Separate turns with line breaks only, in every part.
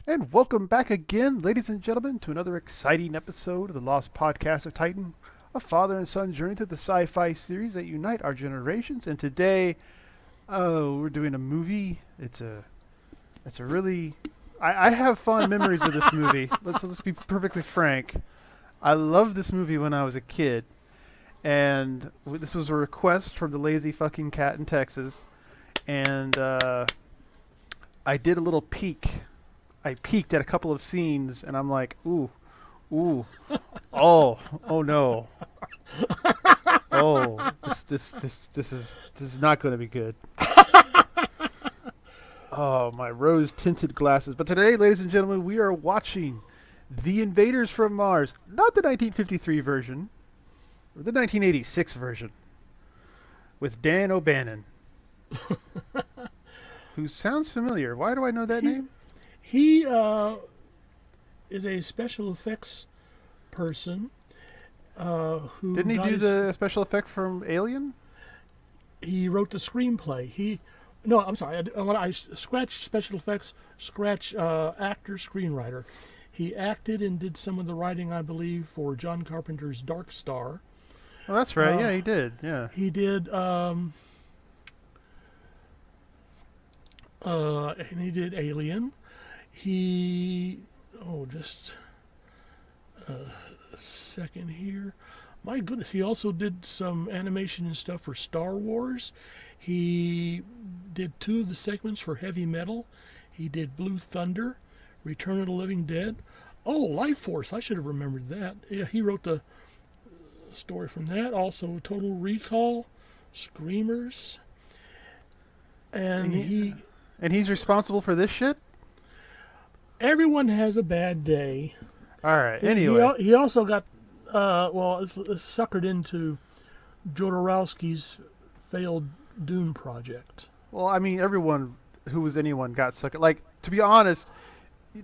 And welcome back again, ladies and gentlemen, to another exciting episode of the Lost Podcast of Titan, a father and son journey through the sci-fi series that unite our generations. And today, we're doing a movie. It's a really, I have fond memories of this movie. Let's be perfectly frank. I loved this movie when I was a kid, and this was a request from the lazy fucking cat in Texas, and I did a little peek. I peeked at a couple of scenes, and I'm like, ooh, oh no, oh, this is not going to be good. Oh, my rose-tinted glasses. But today, ladies and gentlemen, we are watching The Invaders from Mars, not the 1953 version, or the 1986 version, with Dan O'Bannon, who sounds familiar. Why do I know that name?
He is a special effects person who
Didn't he do the special effect from Alien?
He wrote the screenplay. I'm sorry. I scratch special effects, scratch actor, screenwriter. He acted and did some of the writing, I believe, for John Carpenter's Dark Star.
Oh, that's right. Yeah, he did. Yeah.
He did. And he did Alien. Just a second here. My goodness, he also did some animation and stuff for Star Wars. He did 2 of the segments for Heavy Metal. He did Blue Thunder, Return of the Living Dead. Oh, Life Force, I should have remembered that. Yeah, he wrote the story from that. Also, Total Recall, Screamers. And
he's responsible for this shit?
Everyone has a bad day.
All right. Anyway,
he also got it's suckered into Jodorowsky's failed Dune project.
well, I mean, everyone who was anyone got sucker. Like, to be honest,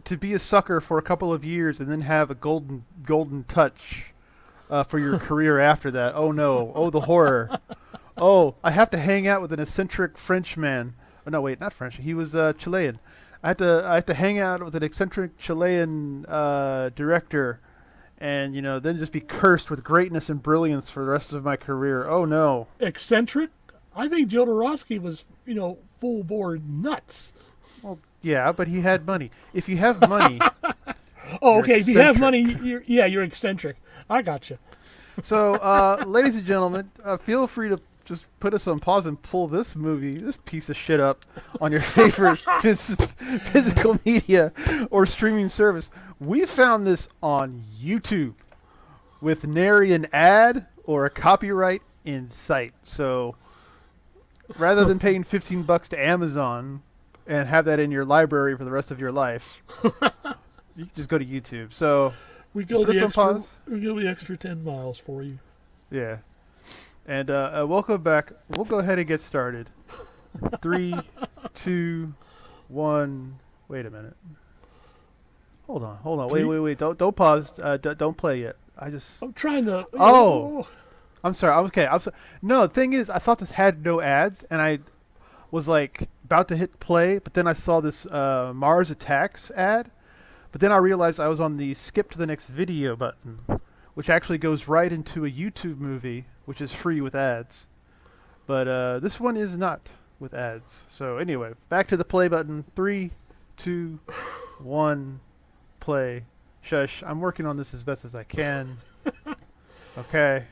to be a sucker for a couple of years and then have a golden touch for your career after that. Oh no! Oh, the horror! Oh, I have to hang out with an eccentric Frenchman. Oh no, wait, not French. He was Chilean. I had to hang out with an eccentric Chilean director, and then just be cursed with greatness and brilliance for the rest of my career. Oh no!
Eccentric? I think Jodorowsky was, full bore nuts.
Well, yeah, but he had money. If you have money,
oh,
you're
okay. If you have
eccentric.
money, you're eccentric. I gotcha.
So, ladies and gentlemen, feel free to just put us on pause and pull this piece of shit up on your favorite physical media or streaming service. We found this on YouTube with nary an ad or a copyright in sight. So, rather than paying $15 to Amazon and have that in your library for the rest of your life, you can just go to YouTube. So,
We go
put us on pause.
the extra 10 miles for you.
Yeah. And welcome back. We'll go ahead and get started. 3, 2, 1. Wait a minute. Hold on. Wait. Don't pause. Don't play yet.
I'm trying to.
Oh. I'm sorry. Okay. No, the thing is, I thought this had no ads, and I was like about to hit play, but then I saw this Mars Attacks ad. But then I realized I was on the skip to the next video button, which actually goes right into a YouTube movie, which is free with ads. But this one is not with ads. So anyway, back to the play button. 3, 2, 1, play. Shush, I'm working on this as best as I can. Okay.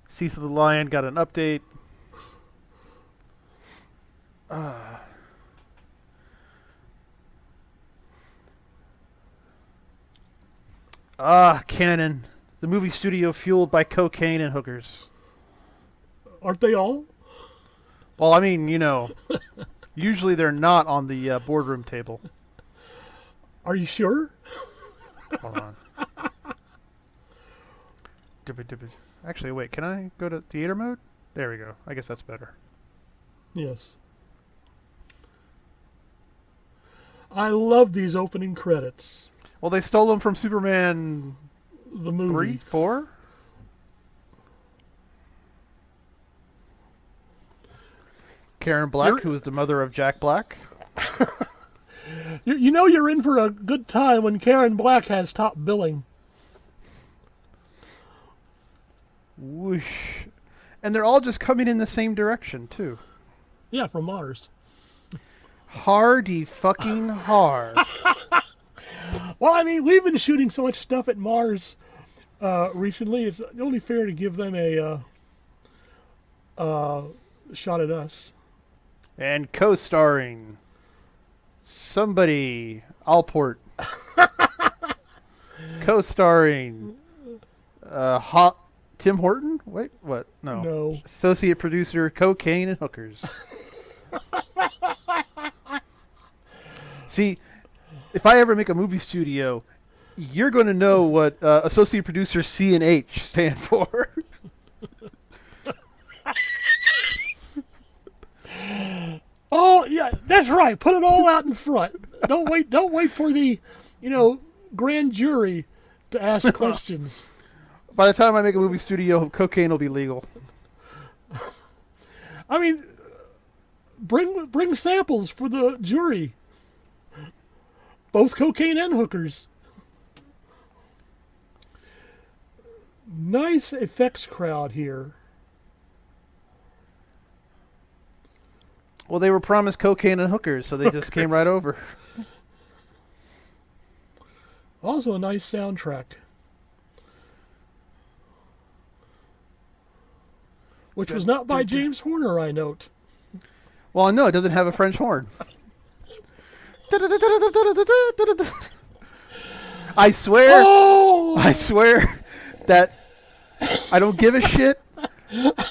Cease of the Lion got an update. Canon. The movie studio fueled by cocaine and hookers.
Aren't they all?
Well, I mean, usually they're not on the boardroom table.
Are you sure?
Hold on. Actually, wait, can I go to theater mode? There we go. I guess that's better.
Yes. I love these opening credits.
Well, they stole them from Superman
The movie.
3, 4? Karen Black, who is the mother of Jack Black.
You know you're in for a good time when Karen Black has top billing.
Whoosh. And they're all just coming in the same direction, too.
Yeah, from Mars.
Hardy fucking hard.
Well, I mean, we've been shooting so much stuff at Mars recently. It's only fair to give them a shot at us.
And co-starring somebody, Allport. Co-starring Tim Horton? Wait, what? No. Associate producer, Cocaine and Hookers. See, if I ever make a movie studio, you're going to know what associate producer C and H stand for.
Oh yeah, that's right. Put it all out in front. Don't wait for the, grand jury to ask questions.
By the time I make a movie studio, cocaine will be legal.
I mean, bring samples for the jury. Both cocaine and hookers. Nice effects crowd here.
Well, they were promised cocaine and hookers, so they just came right over.
Also a nice soundtrack. Which was not by James Horner, I note.
Well, no, it doesn't have a French horn. I swear that I don't give a shit.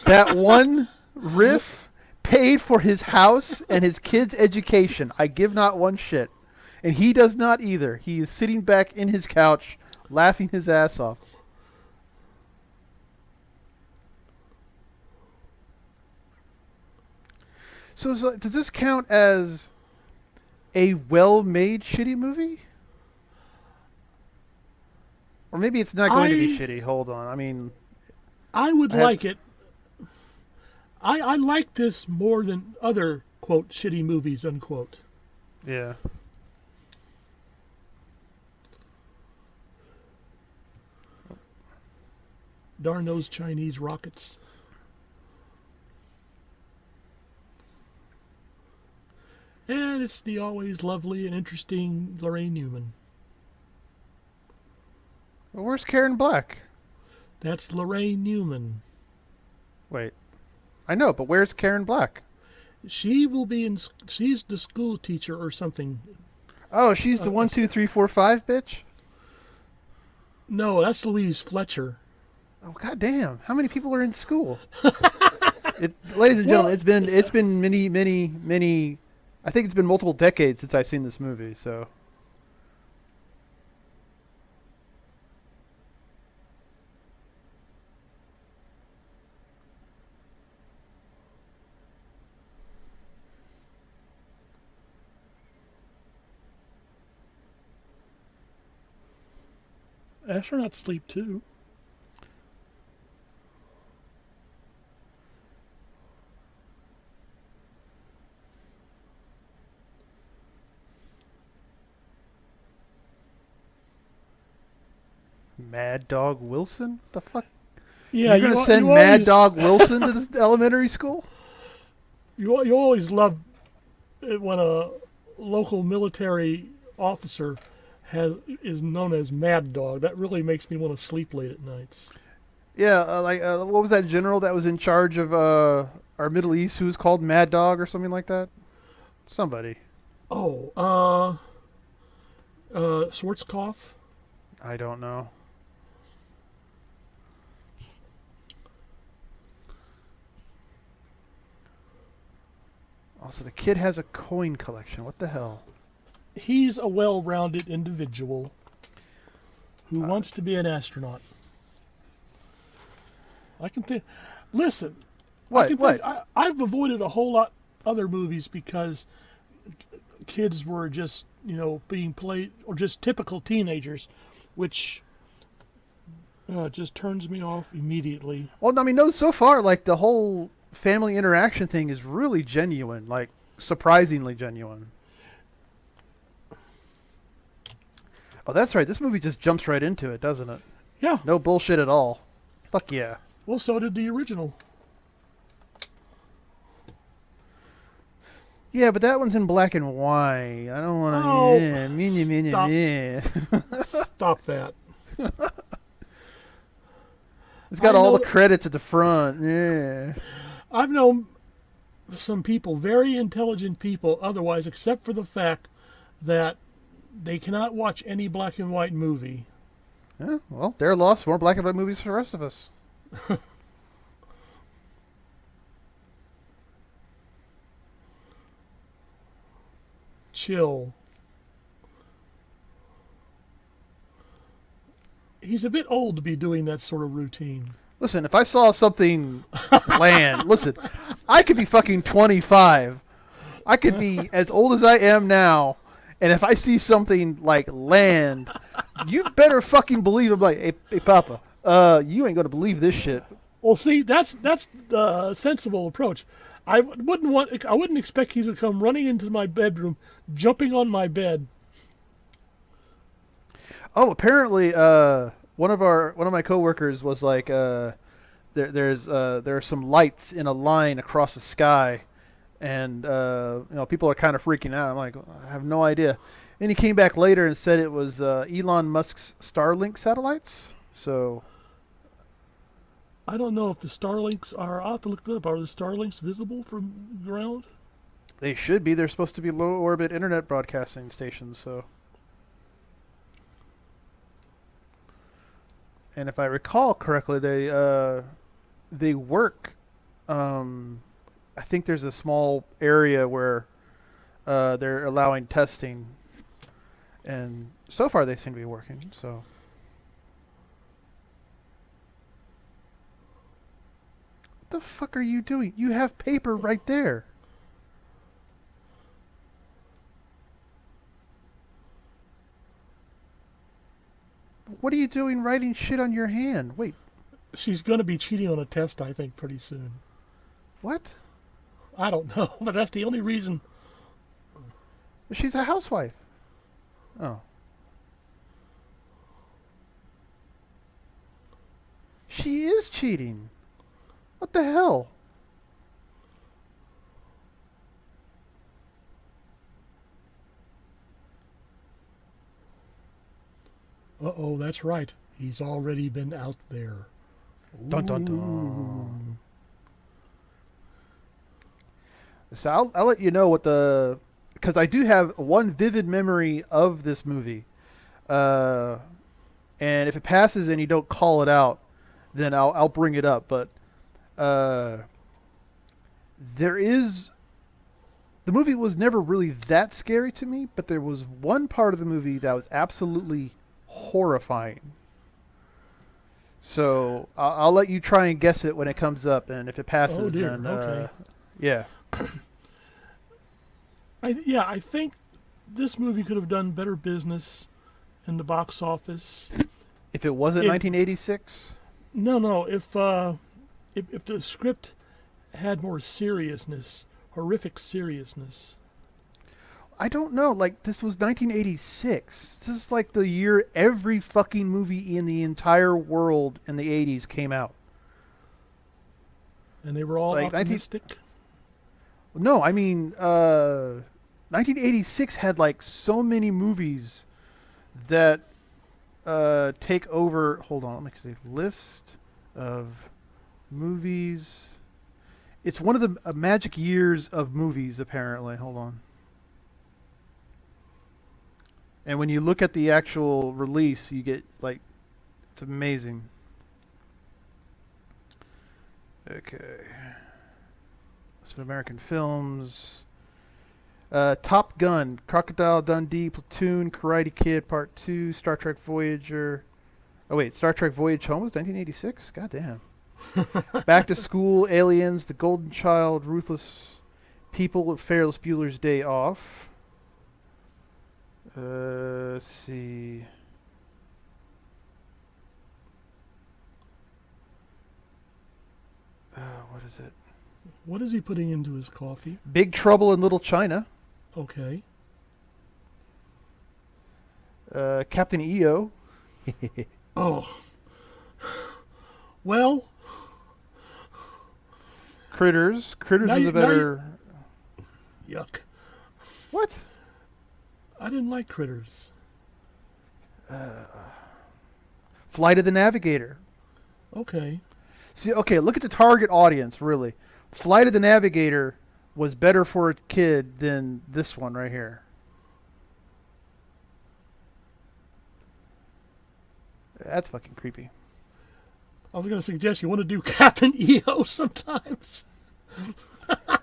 That one riff paid for his house and his kids' education. I give not one shit. And he does not either. He is sitting back in his couch, laughing his ass off. So does this count as a well-made shitty movie? Or maybe it's not going to be shitty. Hold on.
I would like it. I like this more than other, quote, shitty movies, unquote.
Yeah.
Darn those Chinese rockets. And it's the always lovely and interesting Lorraine Newman.
Well, where's Karen Black?
That's Lorraine Newman.
Wait. I know, but where's Karen Black?
She will be in... She's the school teacher or something.
Oh, she's the 1, 2, 3, 4, 5 bitch?
No, that's Louise Fletcher.
Oh, goddamn. How many people are in school? Ladies and gentlemen, it's been many... I think it's been multiple decades since I've seen this movie, so...
Astronauts sleep too.
Mad Dog Wilson? What the fuck?
Yeah,
you're going to send Mad Dog Wilson to this elementary school?
You always love it when a local military officer is known as Mad Dog. That really makes me want to sleep late at nights.
Yeah, what was that general that was in charge of our Middle East who was called Mad Dog or something like that? Somebody.
Oh, Schwarzkopf?
I don't know. Also, the kid has a coin collection. What the hell?
He's a well-rounded individual who wants to be an astronaut. I can think. Listen.
What?
I've avoided a whole lot other movies because kids were just, being played, or just typical teenagers, which just turns me off immediately.
Well, no, so far, the whole family interaction thing is really genuine, surprisingly genuine. Oh, that's right. This movie just jumps right into it, doesn't it?
Yeah.
No bullshit at all. Fuck yeah.
Well, so did the original.
Yeah, but that one's in black and white. I don't want to.
Oh, stop that.
It's got
I
all
know-
the credits at the front. Yeah.
I've known some people, very intelligent people, otherwise, except for the fact that they cannot watch any black and white movie.
Yeah, well, their loss. More black and white movies for the rest of us.
Chill. He's a bit old to be doing that sort of routine.
Listen, if I saw something land, listen, I could be fucking 25. I could be as old as I am now, and if I see something like land, you better fucking believe I'm like, hey Papa, you ain't gonna believe this shit.
Well, see, that's the sensible approach. I wouldn't expect you to come running into my bedroom, jumping on my bed.
Oh, apparently, one of my coworkers was like, there are some lights in a line across the sky, and people are kind of freaking out. I'm like, I have no idea. And he came back later and said it was Elon Musk's Starlink satellites. So
I don't know if the Starlinks are. I'll have to look that up. Are the Starlinks visible from ground?
they should be. They're supposed to be low orbit internet broadcasting stations. So. And if I recall correctly, they work. I think there's a small area where they're allowing testing, and so far they seem to be working. So, what the fuck are you doing? You have paper right there. What are you doing writing shit on your hand? Wait,
She's going to be cheating on a test, I think, pretty soon.
what?
I don't know, but that's the only reason.
She's a housewife. Oh. She is cheating. What the hell?
Uh-oh, that's right. He's already been out there.
Dun dun dun. So I'll let you know what because I do have one vivid memory of this movie, and if it passes and you don't call it out, then I'll bring it up. But there is the movie was never really that scary to me, but there was one part of the movie that was absolutely horrifying. So I'll let you try and guess it when it comes up, and if it passes,
Oh dear.
then
Okay.
yeah.
I think this movie could have done better business in the box office.
If it wasn't
If-
1986,
No. If the script had more seriousness, horrific seriousness.
I don't know. Like, this was 1986. This is like the year every fucking movie in the entire world in the 80s came out.
And they were all
Like, 19
optimistic.
No, I mean, 1986 had like so many movies that take over. Hold on, let me see. List of movies. It's one of the magic years of movies, apparently. Hold on. And when you look at the actual release, you get like, it's amazing. Okay. Some American films. Top Gun, Crocodile Dundee, Platoon, Karate Kid Part 2, Star Trek Voyager. Oh wait, Star Trek Voyage Home was 1986? God damn. Back to School, Aliens, The Golden Child, Ruthless People, Ferris Bueller's Day Off. Let's see. What is it?
What is he putting into his coffee?
Big Trouble in Little China.
Okay.
Captain EO.
Oh. Well,
Critters. Critters
now
was
you,
a
now you,
better.
yuck.
What?
I didn't like Critters.
Flight of the Navigator.
Okay.
See, okay, look at the target audience, really. Flight of the Navigator was better for a kid than this one right here. That's fucking creepy.
I was going to suggest you want to do Captain EO sometimes.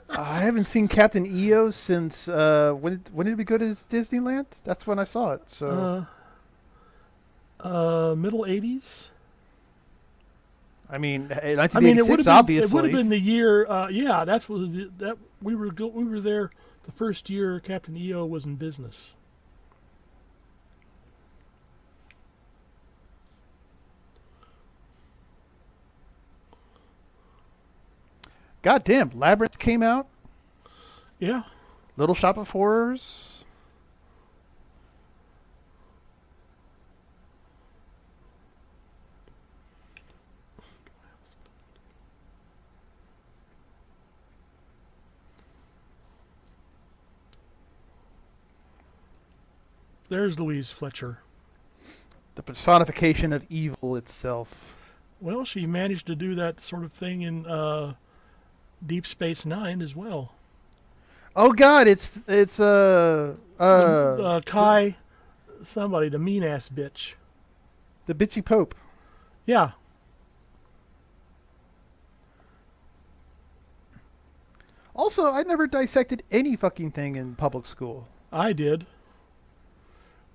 I haven't seen Captain EO since when did we go to Disneyland? That's when I saw it. So
Middle 80s.
I mean,
I mean,
1986, obviously.
it would have been the year. Yeah, that's what that we were there the first year Captain EO was in business.
God damn, Labyrinth came out.
Yeah.
Little Shop of Horrors.
There's Louise Fletcher.
The personification of evil itself.
Well, she managed to do that sort of thing in Deep Space Nine as well.
Oh God, it's
Kai, somebody, the mean ass bitch.
the bitchy Pope.
Yeah.
Also, I never dissected any fucking thing in public school.
I did.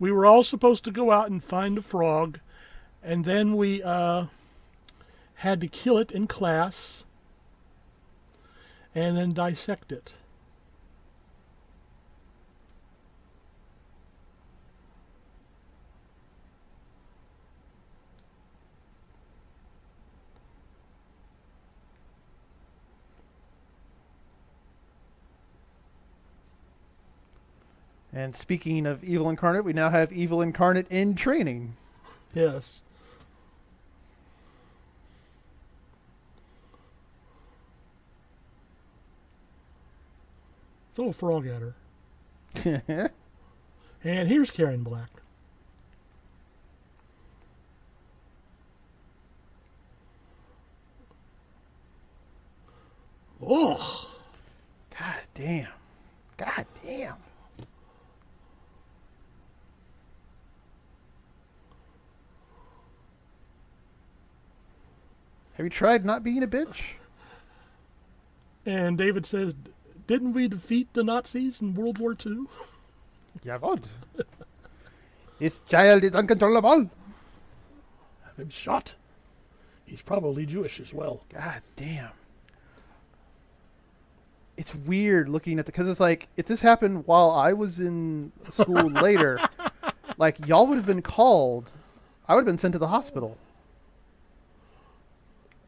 We were all supposed to go out and find a frog, and then we had to kill it in class and then dissect it.
And speaking of evil incarnate, we now have evil incarnate in training.
Yes. Throw a frog at her. And here's Karen Black. Oh,
God damn. God damn. Have you tried not being a bitch?
and David says, didn't we defeat the Nazis in World War II?
Jawohl. This child is uncontrollable.
Have him shot. He's probably Jewish as well.
God damn. It's weird looking at because it's like, if this happened while I was in school later, like, y'all would have been called. I would have been sent to the hospital.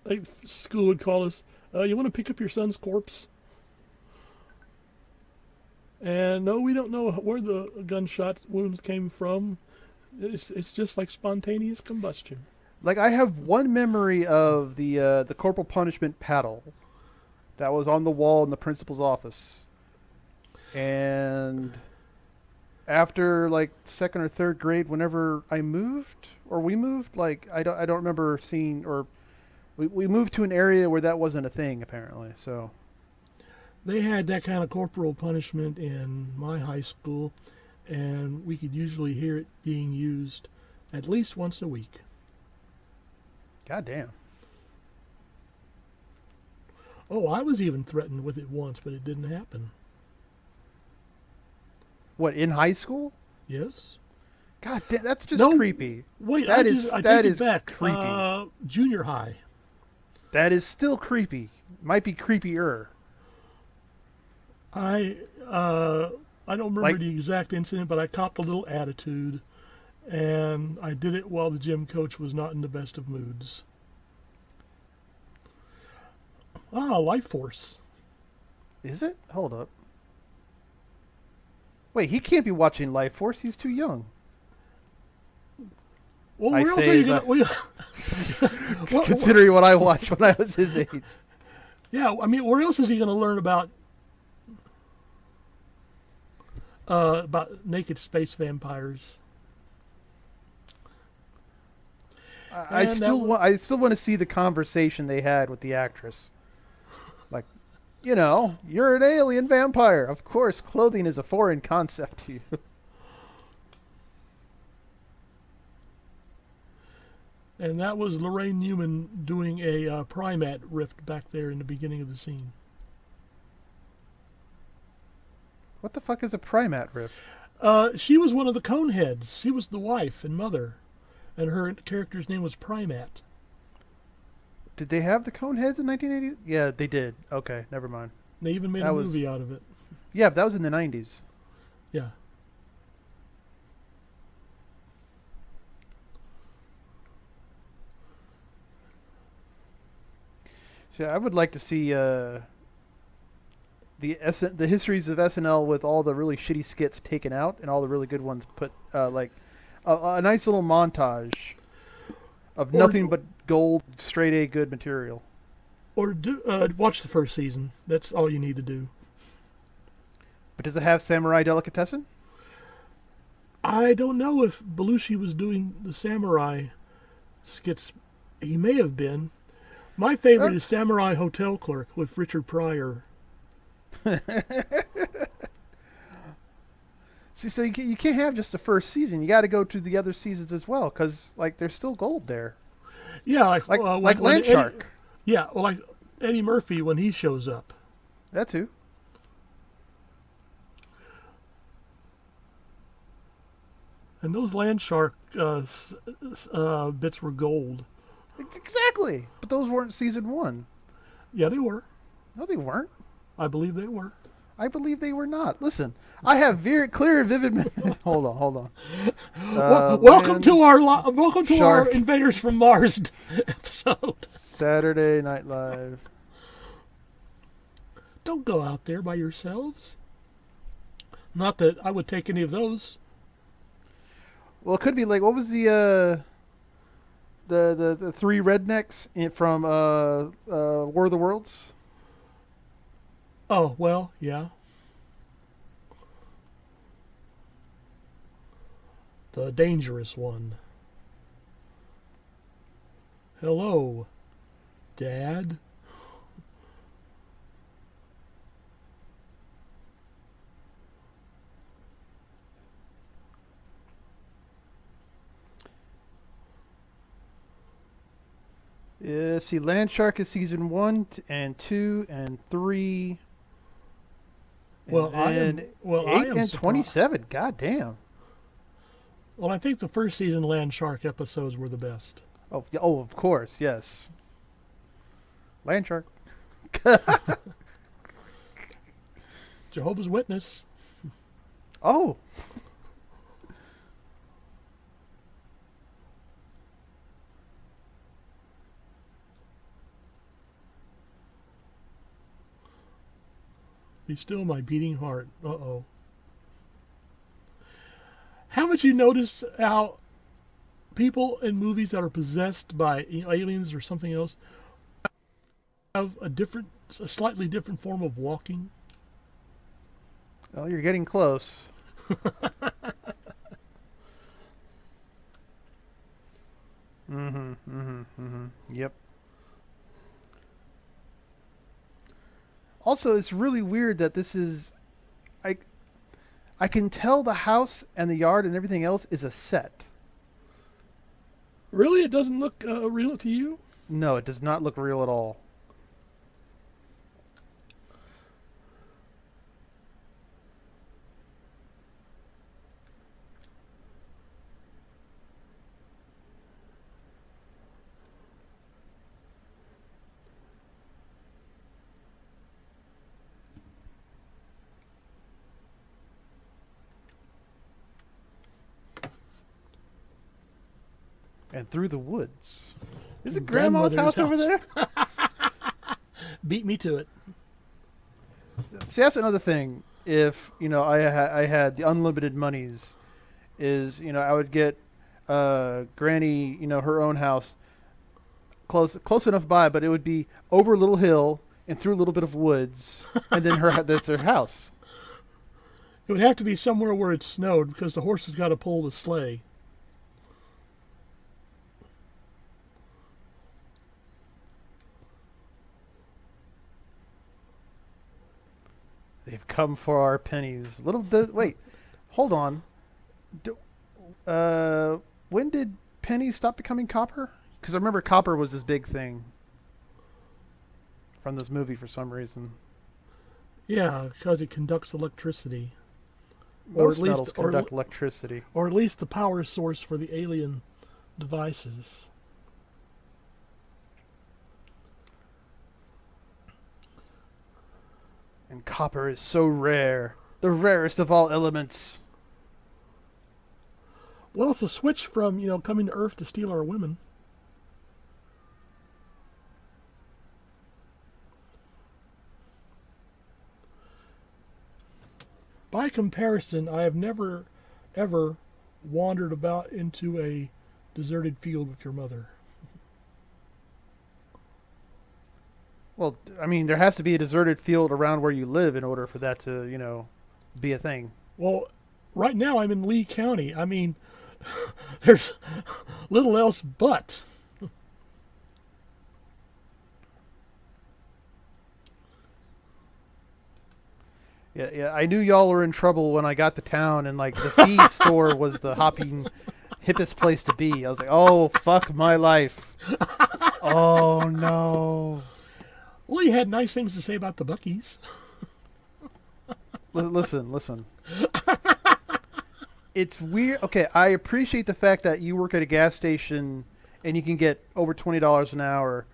Like, school would call us, you want to pick up your son's corpse? And no, we don't know where the gunshot wounds came from. It's just like spontaneous combustion.
Like, I have one memory of the corporal punishment paddle that was on the wall in the principal's office. And after, like, second or third grade, whenever I moved, or we moved, like, I don't remember seeing, or we moved to an area where that wasn't a thing, apparently, so.
They had that kind of corporal punishment in my high school, and we could usually hear it being used at least once a week.
God damn.
Oh, I was even threatened with it once, but it didn't happen.
What, in high school?
Yes.
God damn, that's just
No,
creepy.
Wait,
That
I
that
take
is
it back.
creepy.
Junior high.
That is still creepy. Might be creepier.
I don't remember
Like-
the exact incident, but I copped a little attitude, and I did it while the gym coach was not in the best of moods. Life Force.
Is it? Hold up. Wait, he can't be watching Life Force. He's too young.
Well,
I
where else
say
are you
is
gonna?
considering what I watched when I was his age.
Yeah, I mean, where else is he going to learn about naked space vampires?
I still want to see the conversation they had with the actress. Like, you're an alien vampire. Of course, clothing is a foreign concept to you.
And that was Lorraine Newman doing a Primat rift back there in the beginning of the scene.
What the fuck is a Primat riff?
She was one of the Coneheads. She was the wife and mother, and her character's name was Primat.
Did they have the Coneheads in 1980? Yeah, they did. Okay, never mind.
They even made a movie out of it.
Yeah, but that was in the 90s.
Yeah.
So I would like to see the histories of SNL with all the really shitty skits taken out and all the really good ones put, like a nice little montage of nothing but gold, straight A good material.
Or watch the first season. That's all you need to do.
But does it have Samurai Delicatessen?
I don't know if Belushi was doing the samurai skits. He may have been. My favorite is Samurai Hotel Clerk with Richard Pryor.
See, so you can't have just the first season. You got to go to the other seasons as well, because there's still gold there.
Yeah,
like Landshark.
Yeah, well, like Eddie Murphy when he shows up.
That too.
And those Landshark bits were gold.
Exactly. But those weren't season 1.
Yeah, they were.
No, they weren't.
I believe they were.
I believe they were not. Listen, I have very clear and vivid. Hold on.
Welcome to our Invaders from Mars episode.
Saturday Night Live.
Don't go out there by yourselves. Not that I would take any of those.
Well, it could be like, what was the three rednecks from War of the Worlds?
Oh, well, yeah. The dangerous one. Hello, Dad.
Yeah, see, Landshark is season 1 and 2 and 3.
Well, I am
27. God damn.
Well, I think the first season Landshark episodes were the best.
Oh, of course, yes. Landshark.
Jehovah's Witness.
Oh.
Be still my beating heart. Uh-oh. Haven't you noticed how people in movies that are possessed by aliens or something else have a slightly different form of walking?
Well, you're getting close. Yep. Also, it's really weird that this is... I can tell the house and the yard and everything else is a set.
Really? It doesn't look real to you?
No, it does not look real at all. And through the woods. Is it Grandma's house over there?
Beat me to it.
See, that's another thing. If I had the unlimited monies, is I Granny, her own house, close enough by, but it would be over a little hill and through a little bit of woods, and then that's her house.
It would have to be somewhere where it snowed because the horse has got to pull the sleigh.
They've come for our pennies. Wait, hold on. Do, when did pennies stop becoming copper? Because I remember copper was this big thing from this movie for some reason.
Yeah, because it conducts electricity.
Most metals conduct electricity.
Or at least the power source for the alien devices.
And copper is so rare. The rarest of all elements.
Well, it's a switch from, coming to Earth to steal our women. By comparison, I have never, ever wandered about into a deserted field with your mother.
Well, I mean, there has to be a deserted field around where you live in order for that to, be a thing.
Well, right now I'm in Lee County. I mean, there's little else but.
Yeah. I knew y'all were in trouble when I got to town, and like the feed store was the hopping, hippest place to be. I was like, oh fuck my life. Oh no.
Well, you had nice things to say about the Buckies.
Listen. It's weird. Okay, I appreciate the fact that you work at a gas station and you can get over $20 an hour,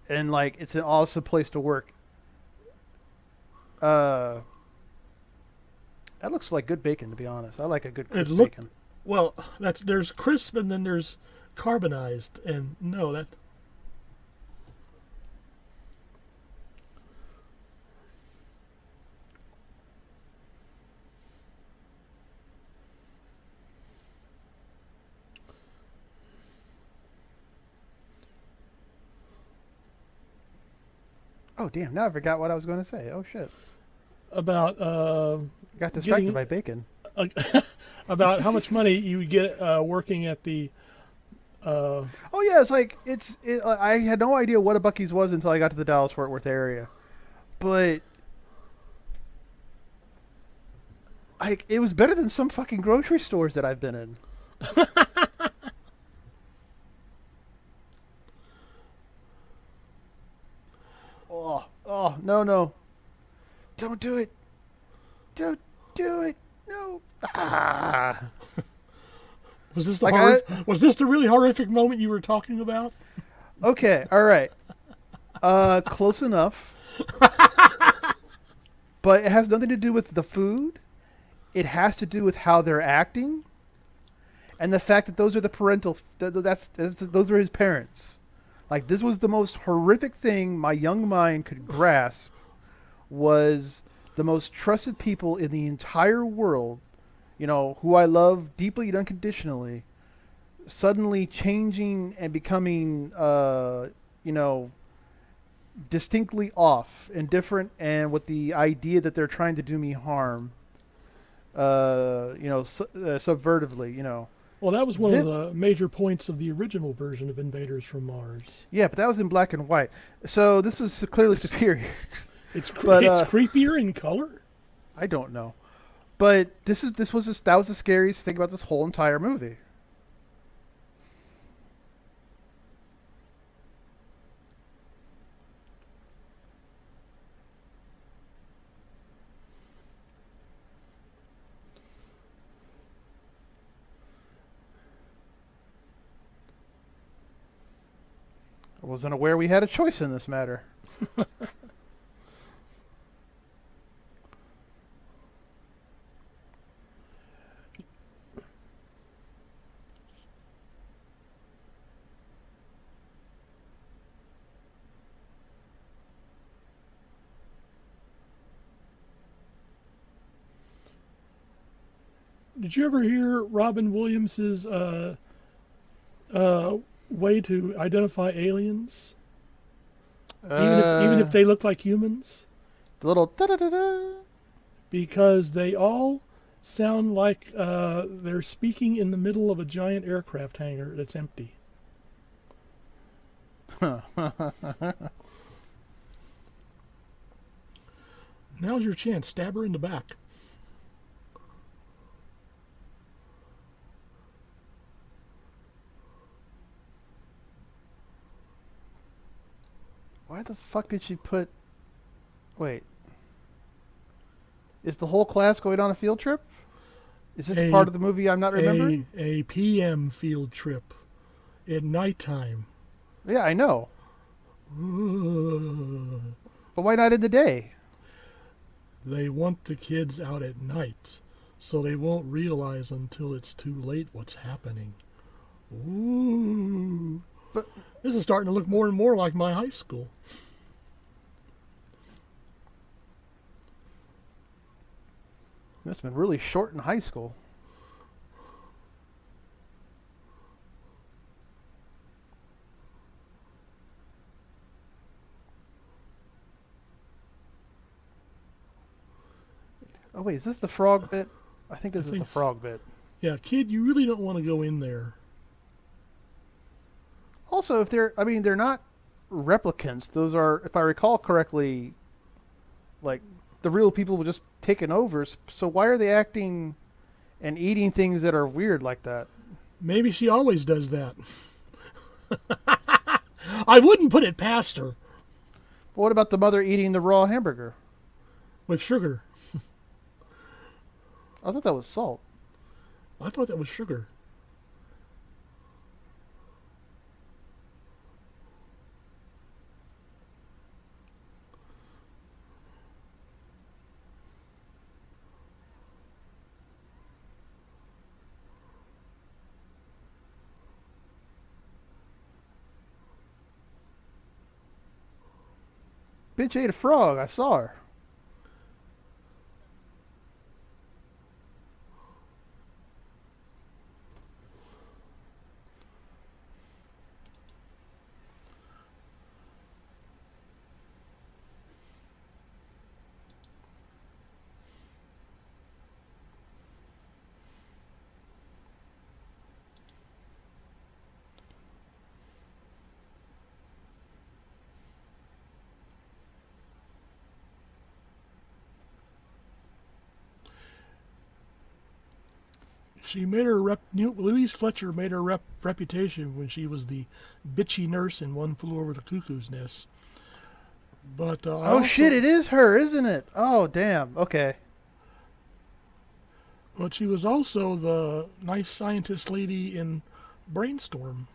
and like it's an awesome place to work. That looks like good bacon, to be honest. I like a good crisp bacon.
Well, there's crisp and then there's carbonized, and no, that.
Oh damn! Now I forgot what I was going to say. Oh shit!
About
got distracted by bacon.
About how much money you get working at the.
Oh yeah, it's like I had no idea what a Buc-ee's was until I got to the Dallas-Fort Worth area, but like it was better than some fucking grocery stores that I've been in. Oh no! Don't do it! Don't do it! No! Ah.
Was this the really horrific moment you were talking about?
Okay, all right. Close enough. But it has nothing to do with the food. It has to do with how they're acting, and the fact that those are the parental. Those are his parents. Like this was the most horrific thing my young mind could grasp. Was the most trusted people in the entire world, who I love deeply and unconditionally, suddenly changing and becoming, distinctly off and different, and with the idea that they're trying to do me harm, subvertively.
Well, that was one of the major points of the original version of Invaders from Mars.
Yeah, but that was in black and white. So this is clearly superior.
It's creepier in color.
I don't know, but that was the scariest thing about this whole entire movie. I wasn't aware we had a choice in this matter.
Did you ever hear Robin Williams's way to identify aliens, even if they look like humans?
The little da-da-da-da.
Because they all sound like they're speaking in the middle of a giant aircraft hangar that's empty. Now's your chance. Stab her in the back.
Why the fuck did she put... Wait. Is the whole class going on a field trip? Is this a part of the movie I'm not remembering?
A PM field trip at nighttime.
Yeah, I know. But why not in the day?
They want the kids out at night, so they won't realize until it's too late what's happening. Ooh.
But
this is starting to look more and more like my high school.
must have been really short in high school. Oh wait, is this the frog bit? I think this is the frog bit.
Yeah, kid, you really don't want to go in there.
Also, if they're not replicants. Those are, if I recall correctly, like the real people were just taken over. So why are they acting and eating things that are weird like that?
Maybe she always does that. I wouldn't put it past her.
But what about the mother eating the raw hamburger?
With sugar.
I thought that was salt.
I thought that was sugar.
Bitch ate a frog. I saw her.
She made her Louise Fletcher made her reputation when she was the bitchy nurse in One Flew Over the Cuckoo's Nest. But
oh shit, it is her, isn't it? Oh damn. Okay.
But she was also the nice scientist lady in Brainstorm.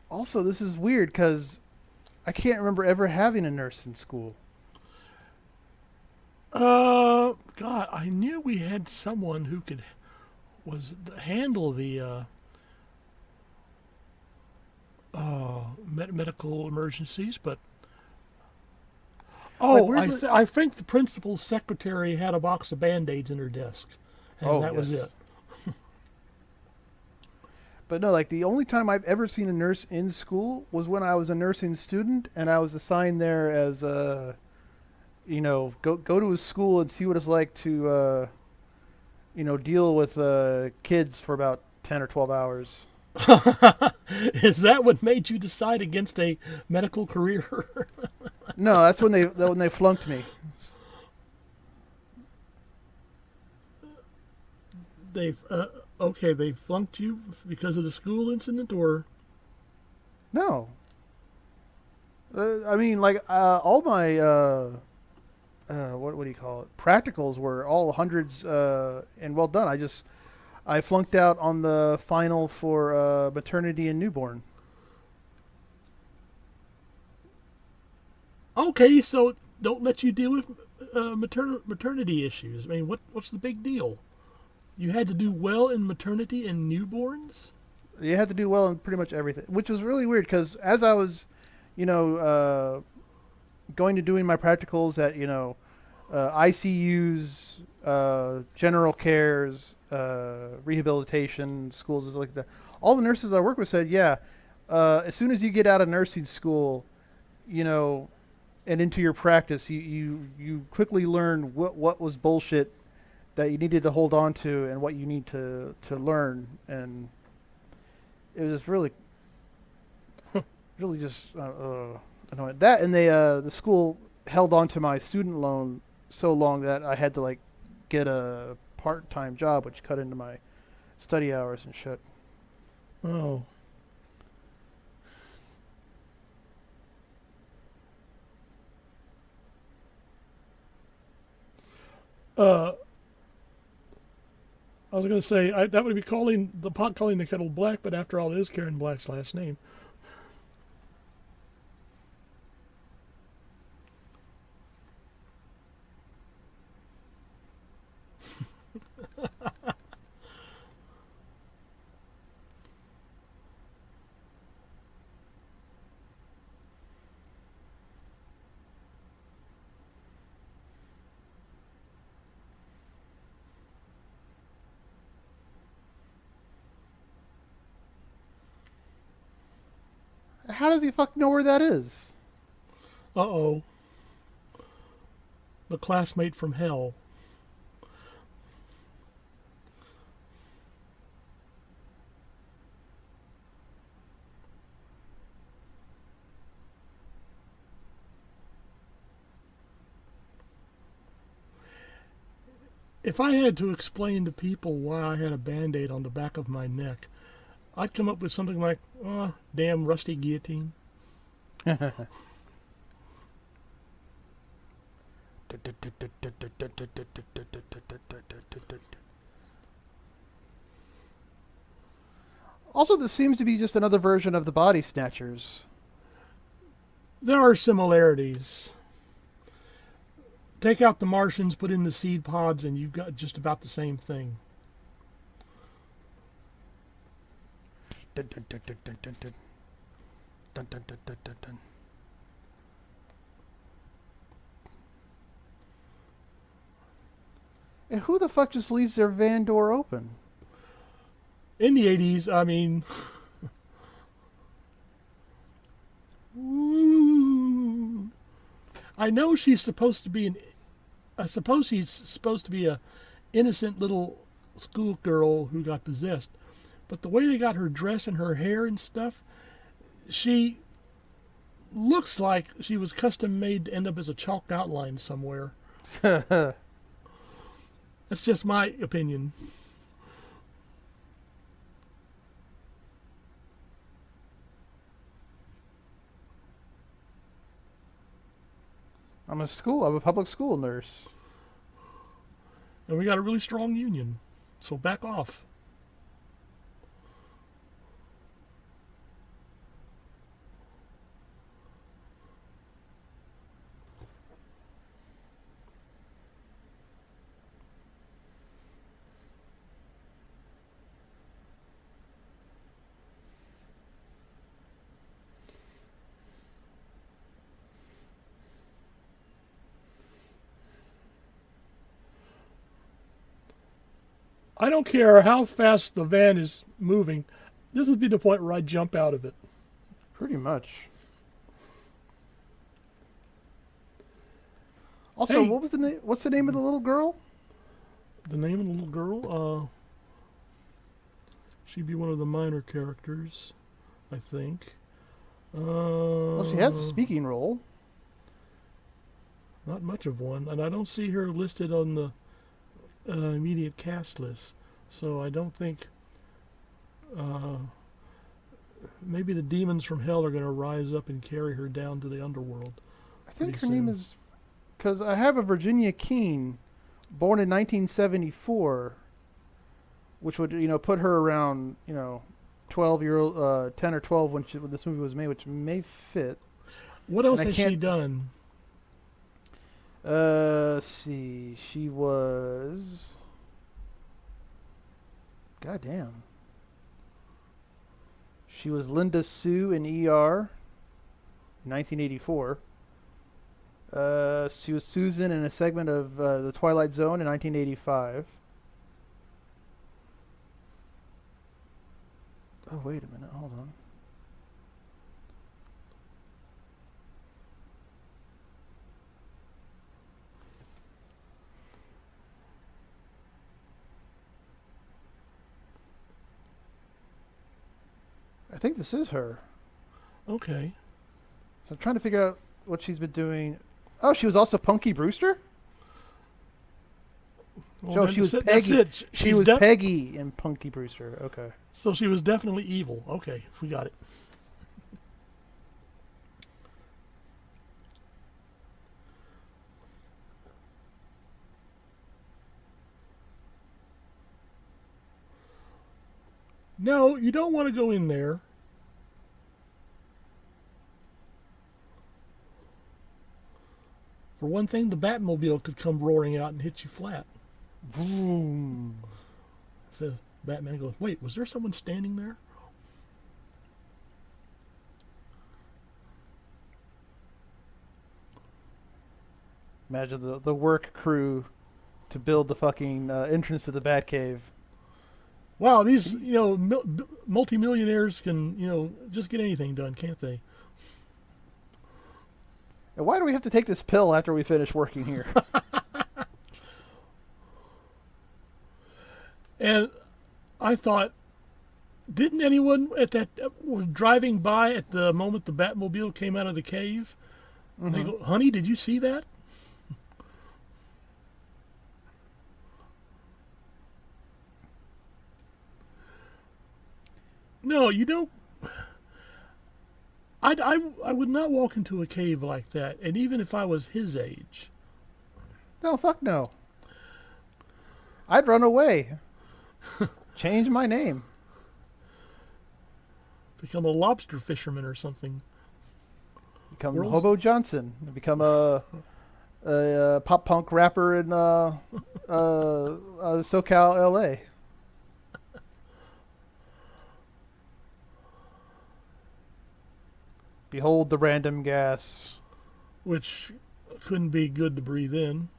Also, this is weird because I can't remember ever having a nurse in school.
God, I knew we had someone who could handle the medical emergencies, but I think the principal's secretary had a box of Band-Aids in her desk, and that was it.
But no, like the only time I've ever seen a nurse in school was when I was a nursing student, and I was assigned there as a, go to a school and see what it's like to, deal with kids for about 10 or 12 hours.
Is that what made you decide against a medical career?
No, that's when they flunked me.
They flunked you because of the school incident, or?
No. All my what do you call it? Practicals were all hundreds and well done. I flunked out on the final for maternity and newborn.
Okay, so don't let you deal with maternity issues. I mean, what's the big deal? You had to do well in maternity and newborns?
You had to do well in pretty much everything, which was really weird because as I was, going to doing my practicals at ICUs, general cares, rehabilitation schools like that. All the nurses I work with said, yeah, as soon as you get out of nursing school, you know, and into your practice, you quickly learn what was bullshit that you needed to hold on to and what you need to learn. And it was really, really just annoying. That and the school held on to my student loan so long that I had to like get a part-time job, which cut into my study hours and shit.
Oh. Uh, I was going to say that would be calling the pot calling the kettle black, but after all, it is Karen Black's last name.
How does he fucking know where that is?
Uh-oh. The classmate from hell. If I had to explain to people why I had a Band-Aid on the back of my neck, I'd come up with something like, oh, damn rusty guillotine.
Also, this seems to be just another version of the Body Snatchers.
There are similarities. Take out the Martians, put in the seed pods, and you've got just about the same thing.
Dun, dun, dun, dun, dun, dun, dun. Dun, dun, dun, dun, dun, dun. And who the fuck just leaves their van door open?
In the 80s, I mean... I know she's supposed to be I suppose she's supposed to be a innocent little schoolgirl who got possessed. But the way they got her dress and her hair and stuff, she looks like she was custom made to end up as a chalked outline somewhere. That's just my opinion.
I'm a public school nurse.
And we got a really strong union. So back off. I don't care how fast the van is moving. This would be the point where I jump out of it.
Pretty much. Also,
Hey.
what was the name? What's the name of the little girl?
The name of the little girl, she'd be one of the minor characters, I think.
Well, she has a speaking role.
Not much of one, and I don't see her listed on the immediate cast list. So I don't think maybe the demons from hell are going to rise up and carry her down to the underworld.
I think
Pretty
her name
soon.
is, because I have a Virginia Keene, born in 1974, which would put her around 10 or 12 when this movie was made, which may fit.
What else
And I
has she
can't-
done?
Let's see. She was. Goddamn. She was Linda Sue in ER, 1984. She was Susan in a segment of The Twilight Zone in 1985. Oh, wait a minute. Hold on. I think this is her.
Okay.
So I'm trying to figure out what she's been doing. Oh, she was also Punky Brewster?
Well,
No, she was
that's
Peggy.
it.
She was Peggy in Punky Brewster. Okay.
So she was definitely evil. Okay, we got it. No, you don't want to go in there. For one thing, the Batmobile could come roaring out and hit you flat.
Vroom.
So Batman goes, wait, was there someone standing there?
Imagine the work crew to build the fucking entrance to the Batcave.
Wow, these, multimillionaires can, just get anything done, can't they?
And why do we have to take this pill after we finish working here?
And I thought, didn't anyone was driving by at the moment the Batmobile came out of the cave? Mm-hmm. They go, honey, did you see that? No, you don't. I would not walk into a cave like that, and even if I was his age.
No, fuck no. I'd run away. Change my name.
Become a lobster fisherman or something.
Become Hobo Johnson. Become a pop punk rapper in SoCal, LA. Behold the random gas.
Which couldn't be good to breathe in.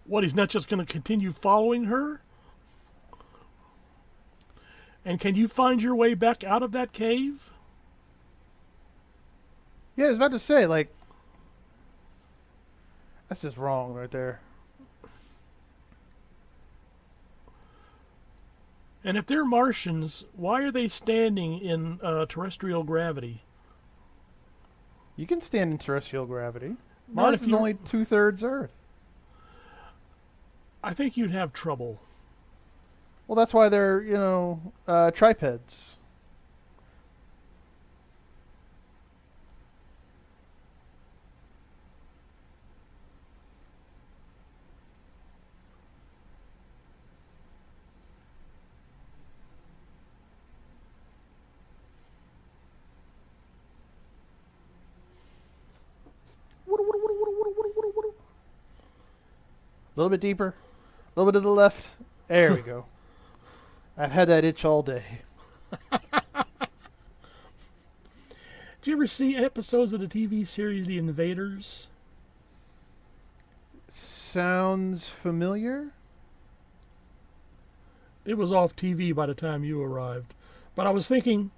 What, he's not just going to continue following her? And can you find your way back out of that cave?
Yeah, I was about to say, like, that's just wrong right there.
And if they're Martians, why are they standing in terrestrial gravity?
You can stand in terrestrial gravity. Mars is only 2/3 Earth.
I think you'd have trouble.
Well, that's why they're, tripeds. A little bit deeper. A little bit to the left. There we go. I've had that itch all day.
Did you ever see episodes of the TV series The Invaders?
Sounds familiar.
It was off TV by the time you arrived. But I was thinking,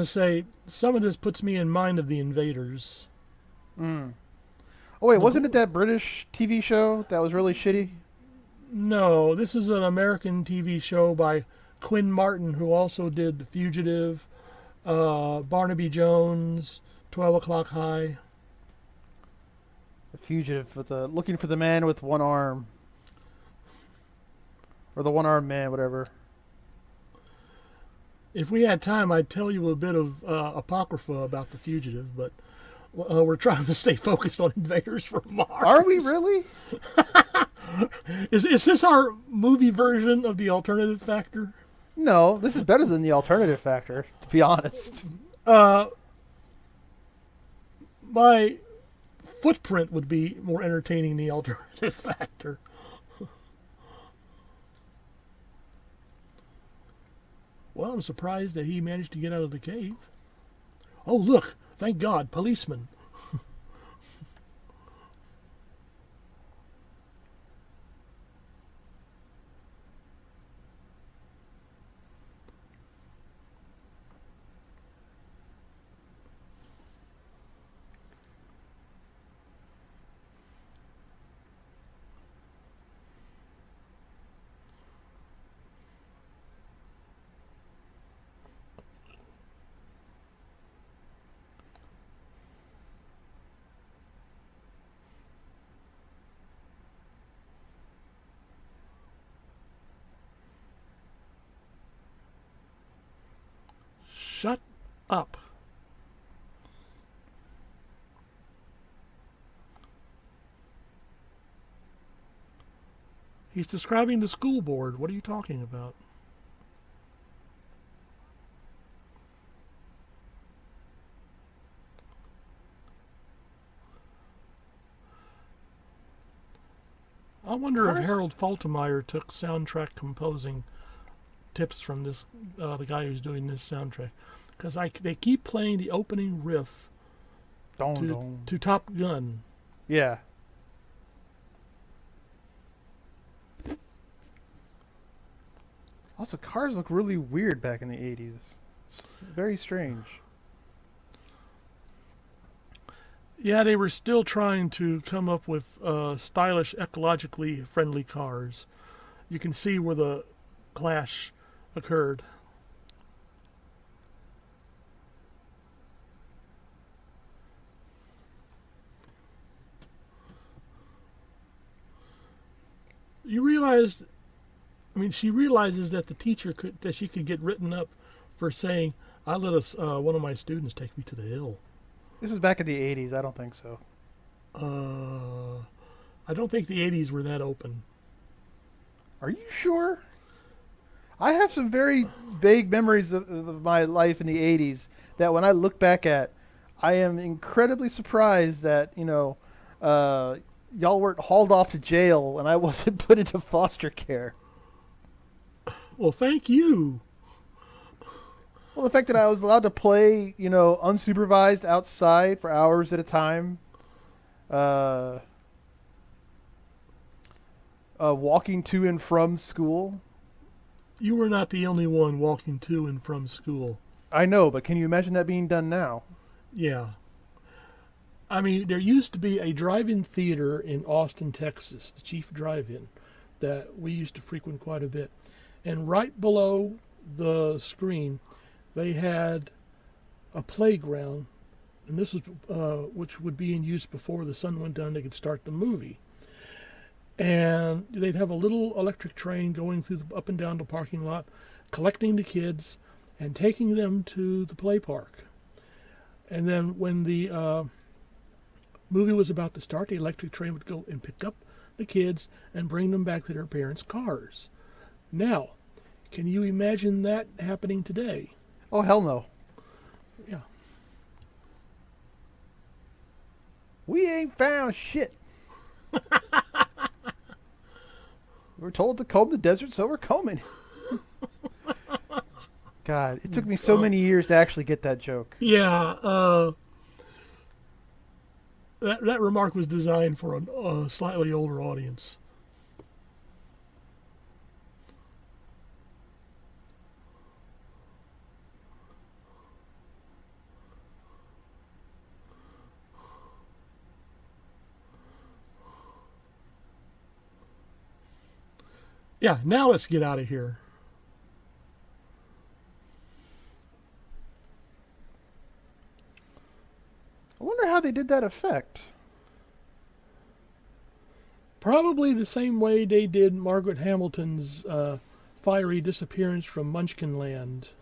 say, some of this puts me in mind of The Invaders.
Oh, wait, wasn't it that British TV show that was really shitty?
No, this is an American TV show by Quinn Martin, who also did The Fugitive, Barnaby Jones, 12 O'Clock High.
The Fugitive, with looking for the man with one arm. Or the one-armed man, whatever.
If we had time, I'd tell you a bit of apocrypha about The Fugitive, but we're trying to stay focused on Invaders from Mars.
Are we really?
Is this our movie version of the alternative factor?
No, this is better than the alternative factor, to be honest.
My footprint would be more entertaining than the alternative factor. Well, I'm surprised that he managed to get out of the cave. Oh, look! Thank God, policeman. Shut up. He's describing the school board. What are you talking about? I wonder if Harold Faltermeyer took soundtrack composing tips from this the guy who's doing this soundtrack, because they keep playing the opening riff to Top Gun.
Yeah. Also, cars look really weird back in the 80s. It's very strange.
Yeah, they were still trying to come up with stylish, ecologically friendly cars. You can see where the clash occurred. You realize, I mean, she realizes that the teacher that she could get written up for saying, "I let one of my students take me to the hill."
This is back in the 80s. I don't think so.
I don't think the 80s were that open.
Are you sure? I have some very vague memories of my life in the 80s that when I look back at, I am incredibly surprised that, y'all weren't hauled off to jail and I wasn't put into foster care.
Well, thank you.
Well, the fact that I was allowed to play, unsupervised outside for hours at a time, walking to and from school.
You were not the only one walking to and from school.
I know, but can you imagine that being done now?
Yeah. I mean, there used to be a drive-in theater in Austin, Texas, the Chief Drive-In, that we used to frequent quite a bit. And right below the screen, they had a playground, and this is which would be in use before the sun went down. They could start the movie, and they'd have a little electric train going through up and down the parking lot, collecting the kids and taking them to the play park. And then when the movie was about to start, the electric train would go and pick up the kids and bring them back to their parents' cars. Now, can you imagine that happening today?
Oh, hell no.
Yeah.
We ain't found shit. We're told to comb the desert, so we're combing. God, it took me so many years to actually get that joke.
Yeah, that remark was designed for a slightly older audience. Yeah, now let's get out of here.
I wonder how they did that effect.
Probably the same way they did Margaret Hamilton's fiery disappearance from Munchkinland.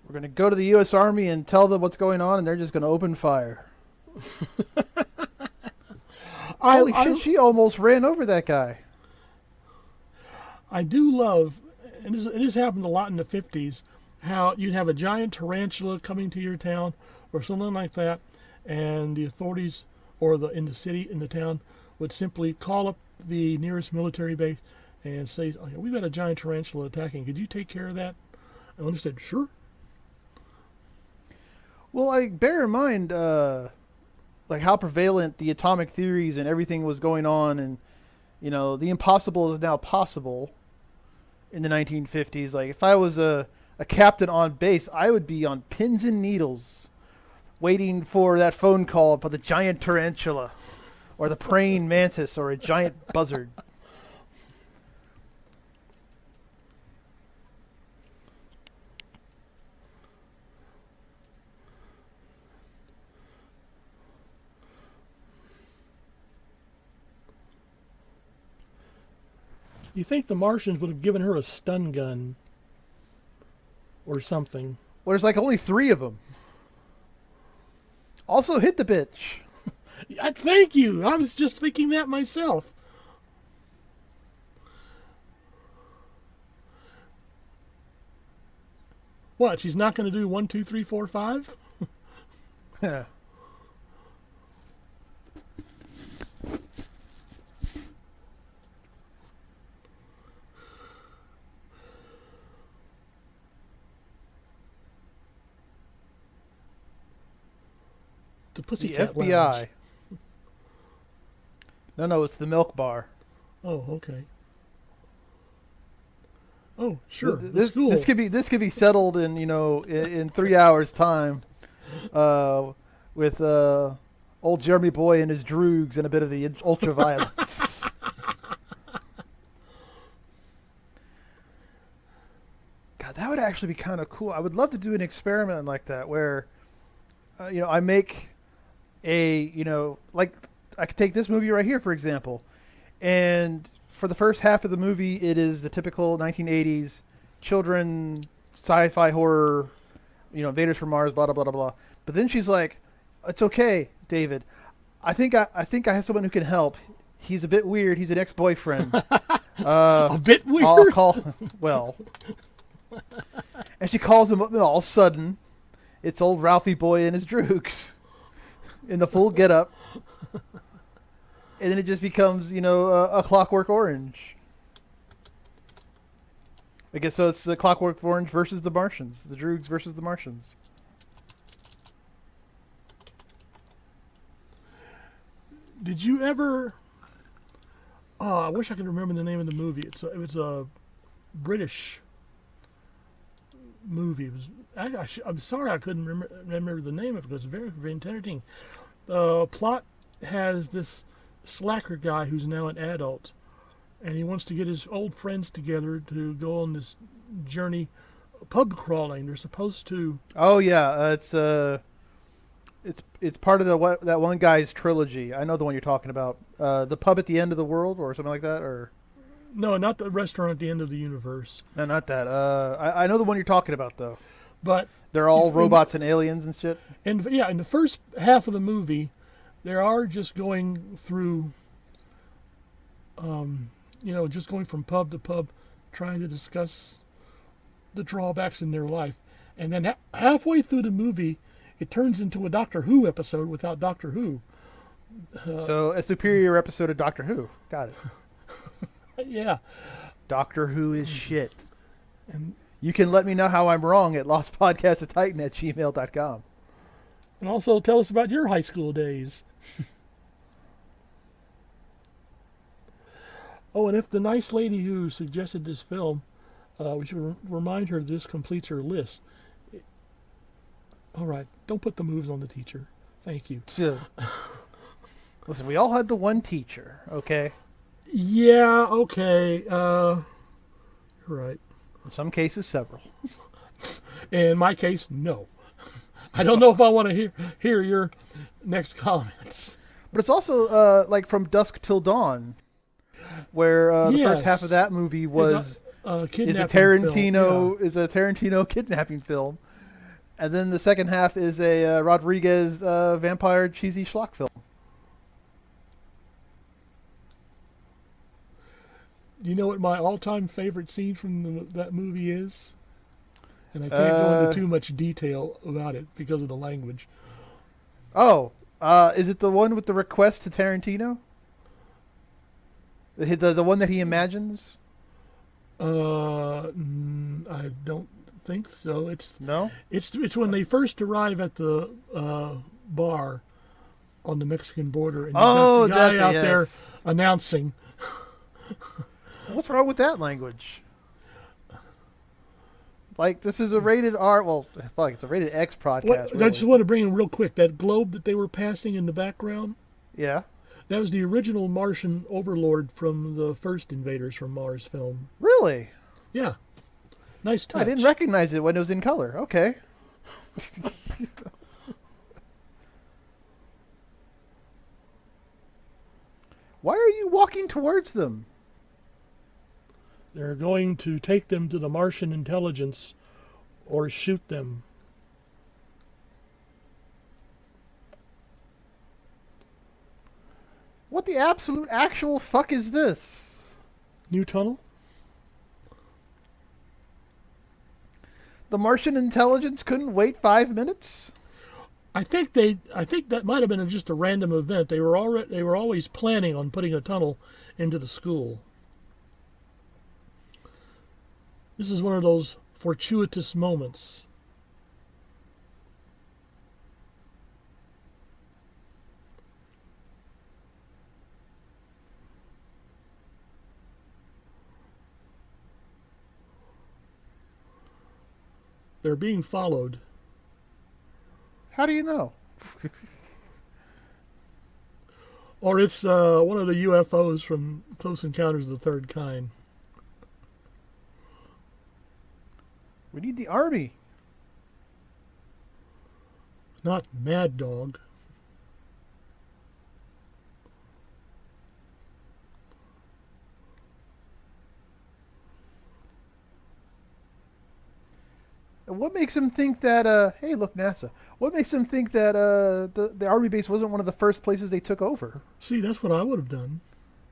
We're going to go to the U.S. Army and tell them what's going on, and they're just going to open fire. Holy shit, she almost ran over that guy.
I do love, and this happened a lot in the 50s, how you'd have a giant tarantula coming to your town or something like that, and the authorities or in the town would simply call up the nearest military base and say, oh, we've got a giant tarantula attacking. Could you take care of that? And they said, sure.
Well, bear in mind, how prevalent the atomic theories and everything was going on, and the impossible is now possible in the 1950s. Like, if I was a captain on base, I would be on pins and needles waiting for that phone call about the giant tarantula or the praying mantis or a giant buzzard.
You think the Martians would have given her a stun gun or something?
Well, there's only 3 of them. Also, hit the bitch.
Thank you. I was just thinking that myself. What? She's not going to do 1, 2, 3, 4, 5?
Yeah.
The Pussycat
FBI.
Lounge.
No, it's the milk bar.
Oh, okay. Oh, sure.
This
cool.
This could be settled in in 3 hours time, with old Jeremy Boy and his droogs and a bit of the ultraviolence. God, that would actually be kind of cool. I would love to do an experiment like that where, I make I could take this movie right here, for example, and for the first half of the movie, it is the typical 1980s children sci-fi horror, invaders from Mars, blah, blah, blah, blah, blah. But then she's like, it's okay, David. I think I have someone who can help. He's a bit weird. He's an ex-boyfriend.
A bit weird?
I'll call, well. And she calls him up, and all of a sudden, it's old Ralphie Boy and his droogs in the full getup. And then it just becomes, a Clockwork Orange. I guess so. It's the Clockwork Orange versus the Martians. The Droogs versus the Martians.
Did you ever... Oh, I wish I could remember the name of the movie. It was a British movie. It was. I'm sorry I couldn't remember the name of it. It was very, very entertaining. The plot has this slacker guy who's now an adult, and he wants to get his old friends together to go on this journey, pub crawling. They're supposed to. Oh yeah,
it's part of that one guy's trilogy. I know the one you're talking about. The pub at the end of the world, or something like that, or.
No, not the restaurant at the end of the universe.
No, not that. I know the one you're talking about though.
But
they're all robots and aliens and shit.
And yeah, in the first half of the movie, they are just going through, just going from pub to pub, trying to discuss the drawbacks in their life. And then halfway through the movie, it turns into a Doctor Who episode without Doctor Who.
So a superior episode of Doctor Who. Got it.
Yeah.
Doctor Who is shit.
And
you can let me know how I'm wrong at lostpodcastoftitan@gmail.com.
And also tell us about your high school days. Oh, and if the nice lady who suggested this film, we should remind her this completes her list. All right, don't put the moves on the teacher. Thank you.
So, listen, we all had the one teacher, okay?
Yeah, okay. You're right.
In some cases, several.
In my case, no. I don't know if I want to hear your next comments.
But it's also like From Dusk Till Dawn, where the first half of that movie is a Tarantino kidnapping film, And then the second half is a Rodriguez vampire cheesy schlock film.
You know what my all-time favorite scene from that movie is? And I can't go into too much detail about it because of the language.
Oh, is it the one with the request to Tarantino? The one that he imagines?
I don't think so.
No?
It's when they first arrive at the bar on the Mexican border, and you've got the guy out there announcing.
What's wrong with that language? Like, this is a rated R. Well, fuck, it's a rated X podcast. Really.
I just want to bring in real quick that globe that they were passing in the background.
Yeah.
That was the original Martian overlord from the first Invaders from Mars film.
Really?
Yeah. Nice touch.
I didn't recognize it when it was in color. Okay. Why are you walking towards them?
They're going to take them to the Martian intelligence or shoot them.
What the absolute actual fuck is this?
New tunnel?
The Martian intelligence couldn't wait 5 minutes?
I think that might have been just a random event. They were always planning on putting a tunnel into the school. This is one of those fortuitous moments. They're being followed.
How do you know?
Or it's one of the UFOs from Close Encounters of the Third Kind.
We need the army.
Not Mad Dog.
And what makes him think that, hey, look, NASA. What makes him think that the army base wasn't one of the first places they took over?
See, that's what I would have done.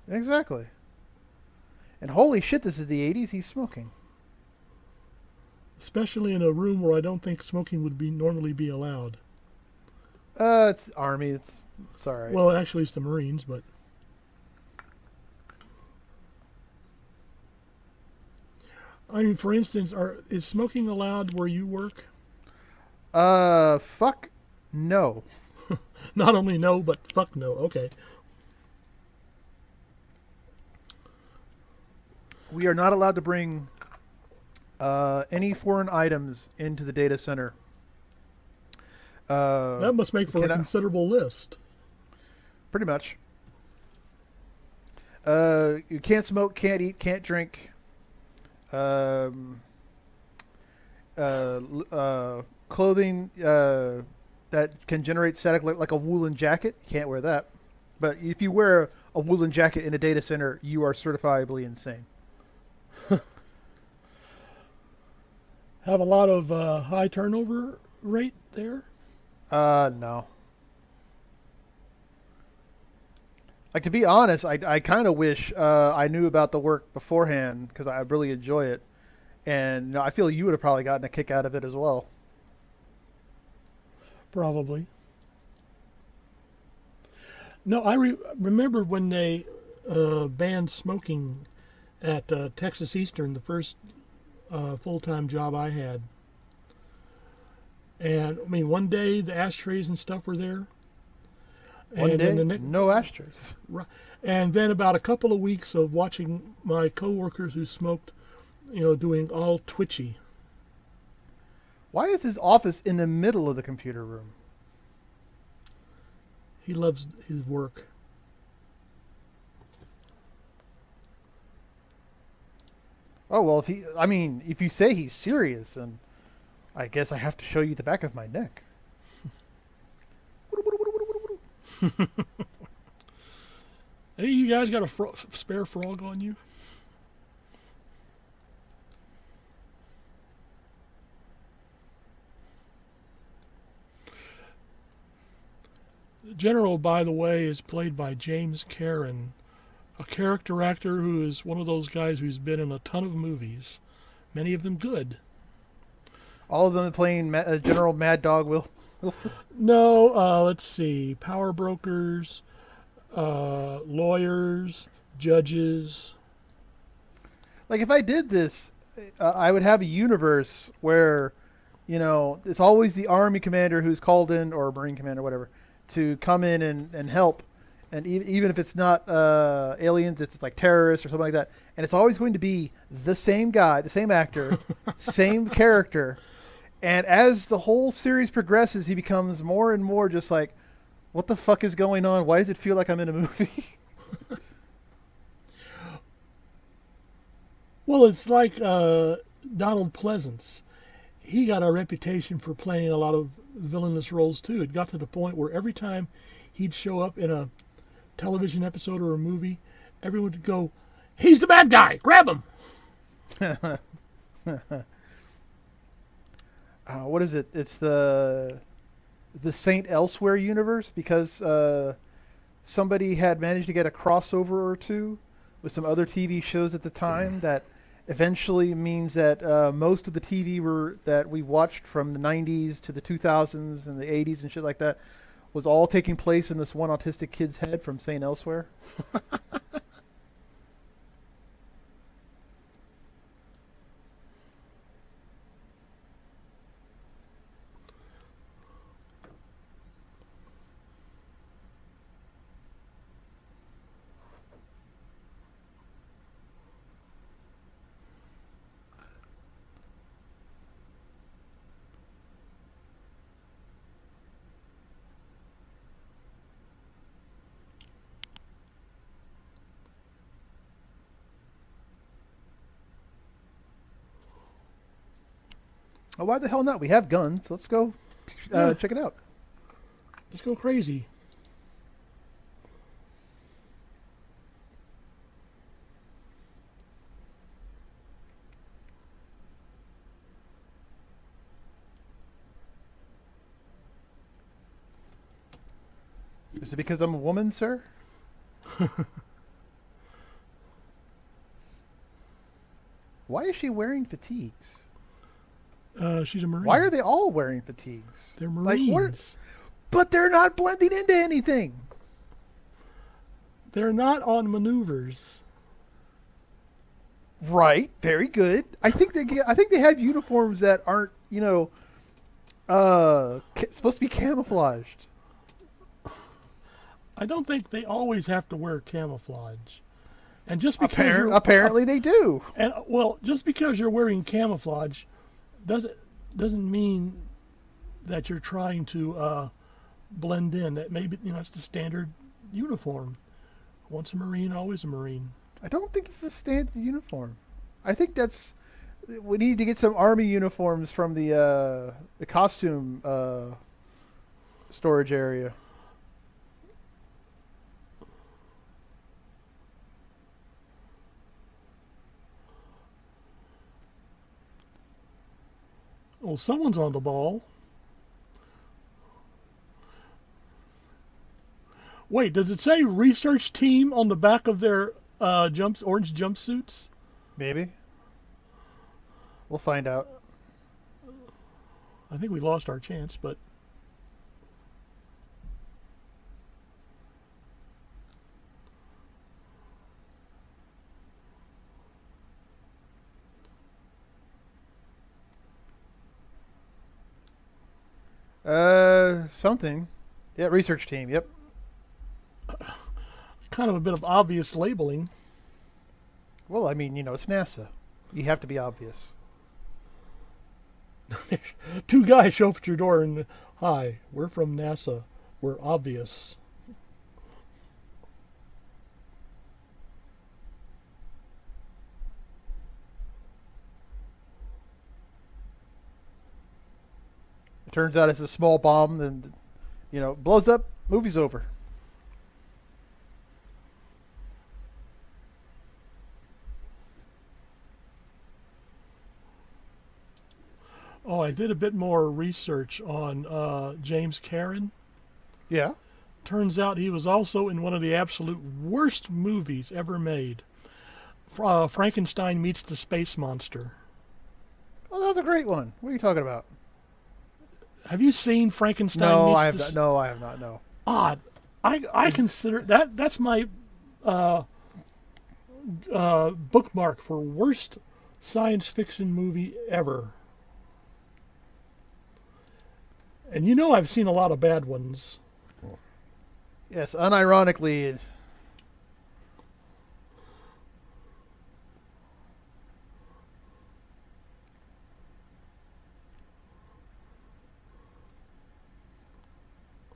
Exactly. And holy shit, this is the 80s. He's smoking.
Especially in a room where I don't think smoking would normally be allowed.
It's the army. It's all right.
Well, actually, it's the Marines, but... I mean, for instance, is smoking allowed where you work?
Fuck no.
Not only no, but fuck no. Okay.
We are not allowed to bring any foreign items into the data center.
That must make for a considerable list.
Pretty much. You can't smoke, can't eat, can't drink. Clothing that can generate static like a woolen jacket. You can't wear that. But if you wear a woolen jacket in a data center, you are certifiably insane.
Have a lot of high turnover rate there?
No. Like, to be honest, I kind of wish I knew about the work beforehand, because I really enjoy it. And I feel you would have probably gotten a kick out of it as well.
Probably. No, I remember when they banned smoking at Texas Eastern, the first full-time job I had. And, I mean, one day the ashtrays and stuff were there.
One day, no ashtrays.
Right. And then about a couple of weeks of watching my coworkers who smoked, doing all twitchy.
Why is his office in the middle of the computer room?
He loves his work.
Oh, well, if you say he's serious, then I guess I have to show you the back of my neck.
Hey, you guys got a spare frog on you? General, by the way, is played by James Karen, a character actor who is one of those guys who's been in a ton of movies, many of them good.
All of them playing General Mad Dog Wilson.
No, let's see. Power brokers, lawyers, judges.
Like if I did this, I would have a universe where, it's always the army commander who's called in, or marine commander, whatever, to come in and help. And even if it's not aliens, it's like terrorists or something like that. And it's always going to be the same guy, the same actor, same character. And as the whole series progresses, he becomes more and more just like, what the fuck is going on? Why does it feel like I'm in a movie?
Well, it's like Donald Pleasance. He got a reputation for playing a lot of villainous roles too. It got to the point where every time he'd show up in a television episode or a movie, everyone would go, "He's the bad guy! Grab him!"
What is it? It's the Saint Elsewhere universe, because somebody had managed to get a crossover or two with some other TV shows at the time that eventually means that most of the TV that we watched from the 90s to the 2000s and the 80s and shit like that was all taking place in this one autistic kid's head from Saint Elsewhere. Oh, why the hell not? We have guns. Let's go check it out.
Let's go crazy.
Is it because I'm a woman, sir? Why is she wearing fatigues?
She's a Marine.
Why are they all wearing fatigues?
They're Marines.
But they're not blending into anything.
They're not on maneuvers.
Right. Very good. I think they have uniforms that aren't, supposed to be camouflaged.
I don't think they always have to wear camouflage. And just because
apparently they do.
And well, just because you're wearing camouflage doesn't mean that you're trying to blend in. That maybe it's the standard uniform. Once a Marine, always a Marine.
I don't think it's a standard uniform. I think we need to get some army uniforms from the costume storage area.
Well, someone's on the ball. Wait, does it say research team on the back of their orange jumpsuits?
Maybe. We'll find out.
I think we lost our chance, but
something. Yeah, research team. Yep.
kind of a bit of obvious labeling.
Well, I mean, it's NASA. You have to be obvious.
Two guys show up at your door and, "Hi, we're from NASA. We're obvious."
It turns out it's a small bomb, and blows up. Movie's over.
Oh, I did a bit more research on James Karen.
Yeah.
turns out he was also in one of the absolute worst movies ever made. Frankenstein Meets the Space Monster.
Oh, that was a great one. What are you talking about?
Have you seen Frankenstein
No,
Meets
I have
the
not. No, I have not. No.
Odd. I consider that's my bookmark for worst science fiction movie ever. And you know I've seen a lot of bad ones.
Yes, unironically.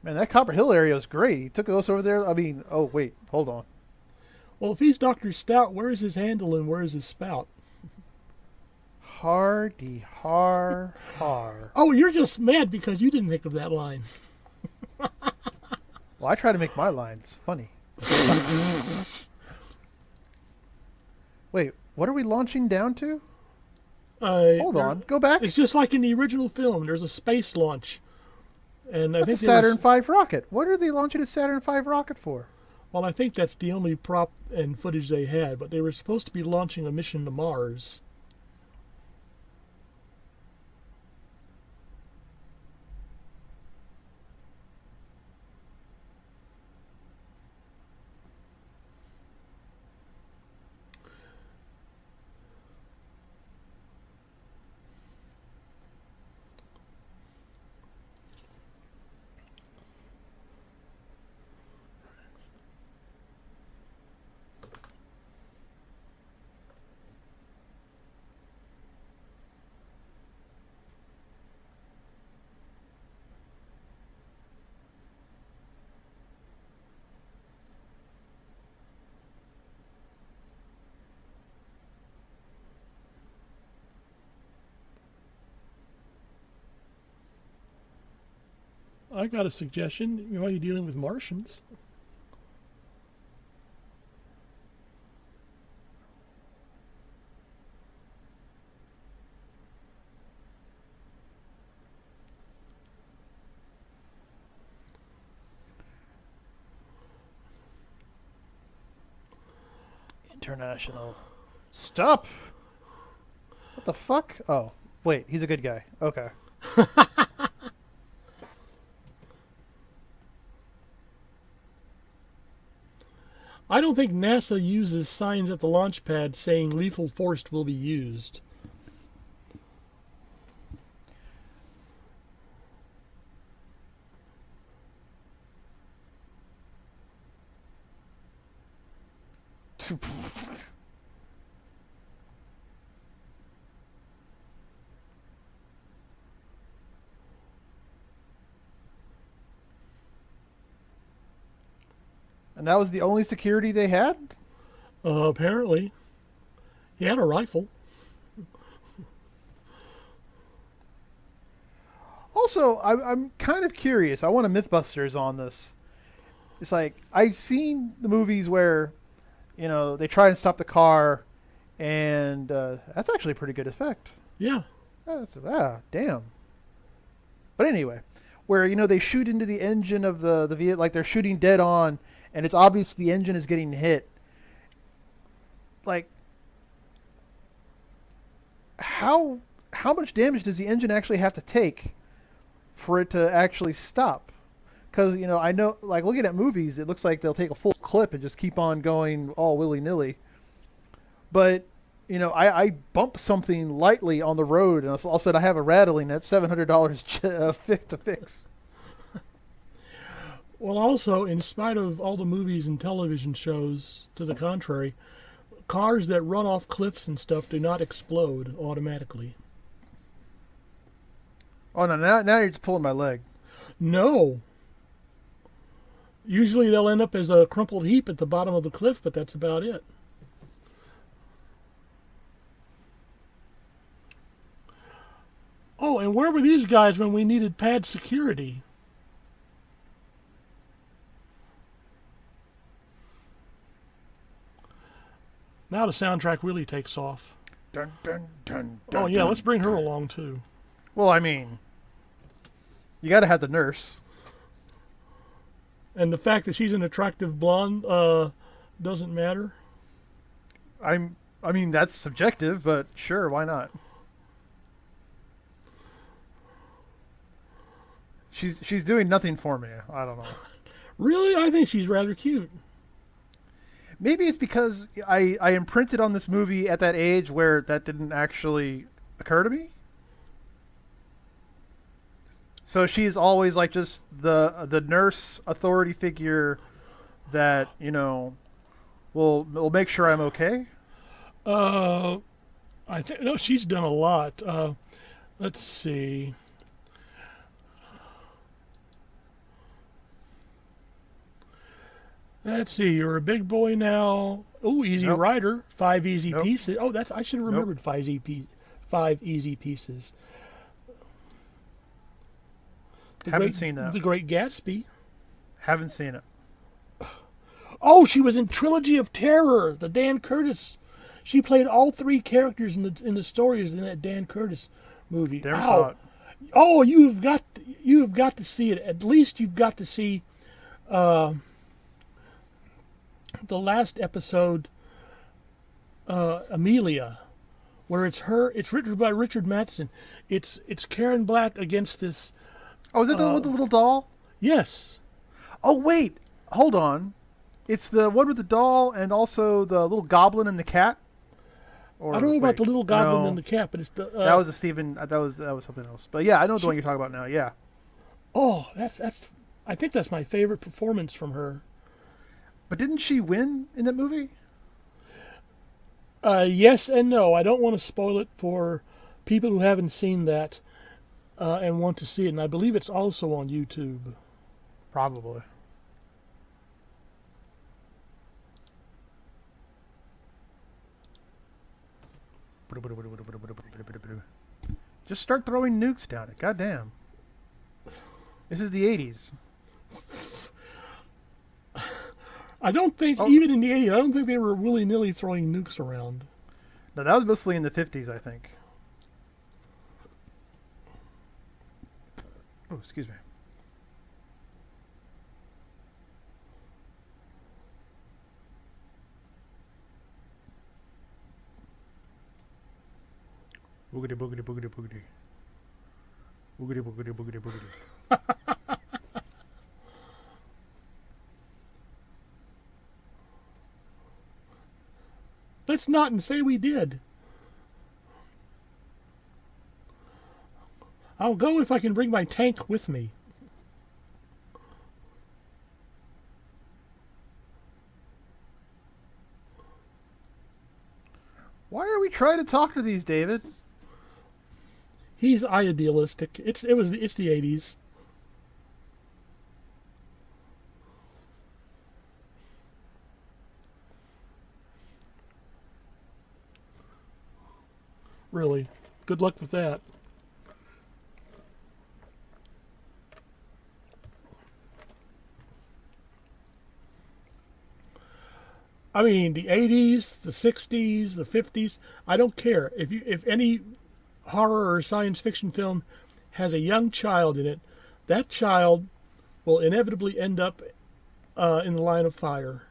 Man, that Copper Hill area was great. He took us over there. I mean, oh, wait. Hold on.
Well, if he's Dr. Stout, where is his handle and where is his spout?
Hardy har har.
Oh, you're just mad because you didn't think of that line.
Well, I try to make my lines funny. Wait, what are we launching down to? Hold on. Go back.
It's just like in the original film. There's a space launch. And I
That's
think
a Saturn V rocket. What are they launching a Saturn V rocket for?
Well, I think that's the only prop and footage they had, but they were supposed to be launching a mission to Mars. I got a suggestion. Why are you dealing with Martians?
International. Stop! What the fuck? Oh, wait, he's a good guy. Okay.
I don't think NASA uses signs at the launch pad saying lethal force will be used.
And that was the only security they had?
Apparently. He had a rifle.
Also, I'm kind of curious. I want a Mythbusters on this. It's like, I've seen the movies where, you know, they try and stop the car, and that's actually a pretty good effect.
Yeah.
Damn. But anyway, where, you know, they shoot into the engine of the vehicle, like they're shooting dead on, and it's obvious the engine is getting hit. Like, how much damage does the engine actually have to take for it to actually stop? Because, you know, I know, like, looking at movies, it looks like they'll take a full clip and just keep on going all willy-nilly. But, you know, I bump something lightly on the road, and all of a sudden I have a rattling. That's $700 to fix.
Well, also, in spite of all the movies and television shows to the contrary, cars that run off cliffs and stuff do not explode automatically.
Oh, no, now you're just pulling my leg.
No. Usually they'll end up as a crumpled heap at the bottom of the cliff, but that's about it. Oh, and where were these guys when we needed pad security? Now the soundtrack really takes off.
Dun, dun, dun, dun,
Oh, yeah,
dun,
let's bring her
dun.
along, too.
Well, I mean, you got to have the nurse.
And the fact that she's an attractive blonde doesn't matter.
I mean, that's subjective, but sure, why not? She's doing nothing for me. I don't know.
Really? I think she's rather cute.
Maybe it's because I imprinted on this movie at that age where that didn't actually occur to me. So she's always like just the nurse authority figure that will make sure I'm okay.
I think no, she's done a lot. Let's see. Let's see. You're a big boy now. Oh, Easy
Nope.
Rider. 5 Easy
Nope.
Pieces. Oh, I should have
Nope.
remembered 5 Easy Pieces.
Haven't seen that.
The Great Gatsby.
Haven't seen it.
Oh, she was in Trilogy of Terror, the Dan Curtis. She played all 3 characters in the stories in that Dan Curtis movie.
Never
Ow.
saw it.
Oh, you've got to see it. At least you've got to see the last episode, Amelia, where it's written by Richard Matheson. It's Karen Black against this.
Oh, is it the one with the little doll?
Yes.
Oh, wait. Hold on. It's the one with the doll and also the little goblin and the cat? Or,
I don't know about
wait,
the little goblin
no,
and the cat, but it's the.
that was a Stephen. That was something else. But yeah, I know the one you're talking about now. Yeah.
Oh, that's. I think that's my favorite performance from her.
But didn't she win in that movie?
Yes and no. I don't want to spoil it for people who haven't seen that and want to see it. And I believe it's also on YouTube.
Probably. Just start throwing nukes down it. Goddamn. This is the 80s.
I don't think,
Oh.
even in the 80s, I don't think they were willy-nilly throwing nukes around.
No, that was mostly in the 50s, I think. Oh, excuse me. Boogity, boogity, boogity, boogity. Boogity, boogity, boogity, boogity.
Let's not and say we did. I'll go if I can bring my tank with me.
Why are we trying to talk to these, David?
He's idealistic. It's the 80s. Really. Good luck with that. I mean, the 80s, the 60s, the 50s, I don't care. If any horror or science fiction film has a young child in it, that child will inevitably end up in the line of fire.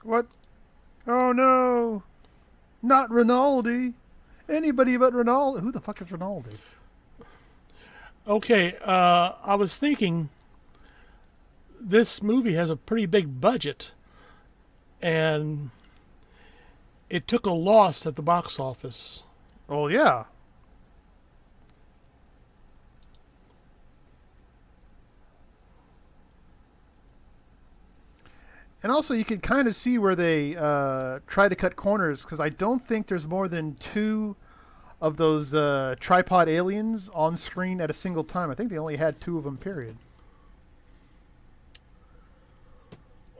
What? Oh no! Not Rinaldi! Anybody but Rinaldi? Who the fuck is Rinaldi?
Okay, I was thinking this movie has a pretty big budget, and it took a loss at the box office.
Oh yeah. And also, you can kind of see where they try to cut corners, because I don't think there's more than 2 of those tripod aliens on screen at a single time. I think they only had 2 of them, period.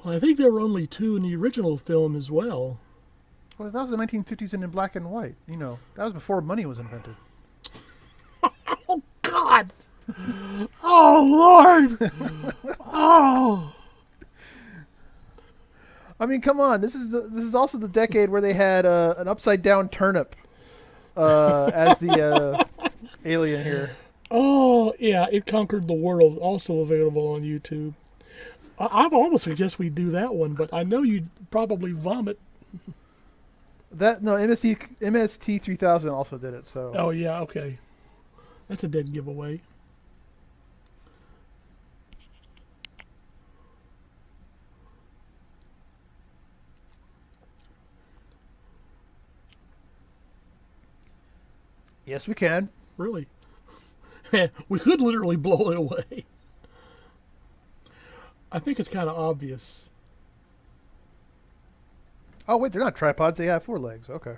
Well, I think there were only 2 in the original film as well.
Well, that was the 1950s and in black and white. You know, that was before money was invented.
Oh, God! Oh, Lord! Oh,
I mean, come on. This is also the decade where they had an upside down turnip as the alien here.
Oh, yeah, it conquered the world. Also available on YouTube. I'd almost suggest we do that one, but I know you'd probably vomit.
That no MST 3000 also did it. So
Oh, yeah, okay. That's a dead giveaway.
yes, we can.
Really. We could literally blow it away. I think it's kind of obvious.
Oh wait, they're not tripods. They have four legs. Okay.